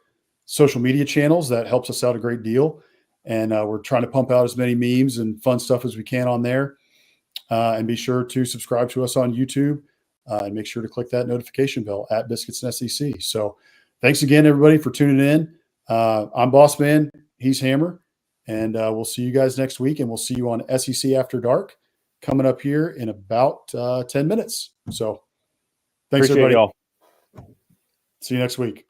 social media channels. That helps us out a great deal. And we're trying to pump out as many memes and fun stuff as we can on there. And be sure to subscribe to us on YouTube and make sure to click that notification bell at Biscuits and SEC. So thanks again, everybody, for tuning in. I'm Bossman. He's Hammer. And we'll see you guys next week. And we'll see you on SEC After Dark coming up here in about 10 minutes. So thanks, Appreciate everybody. y'all. See you next week.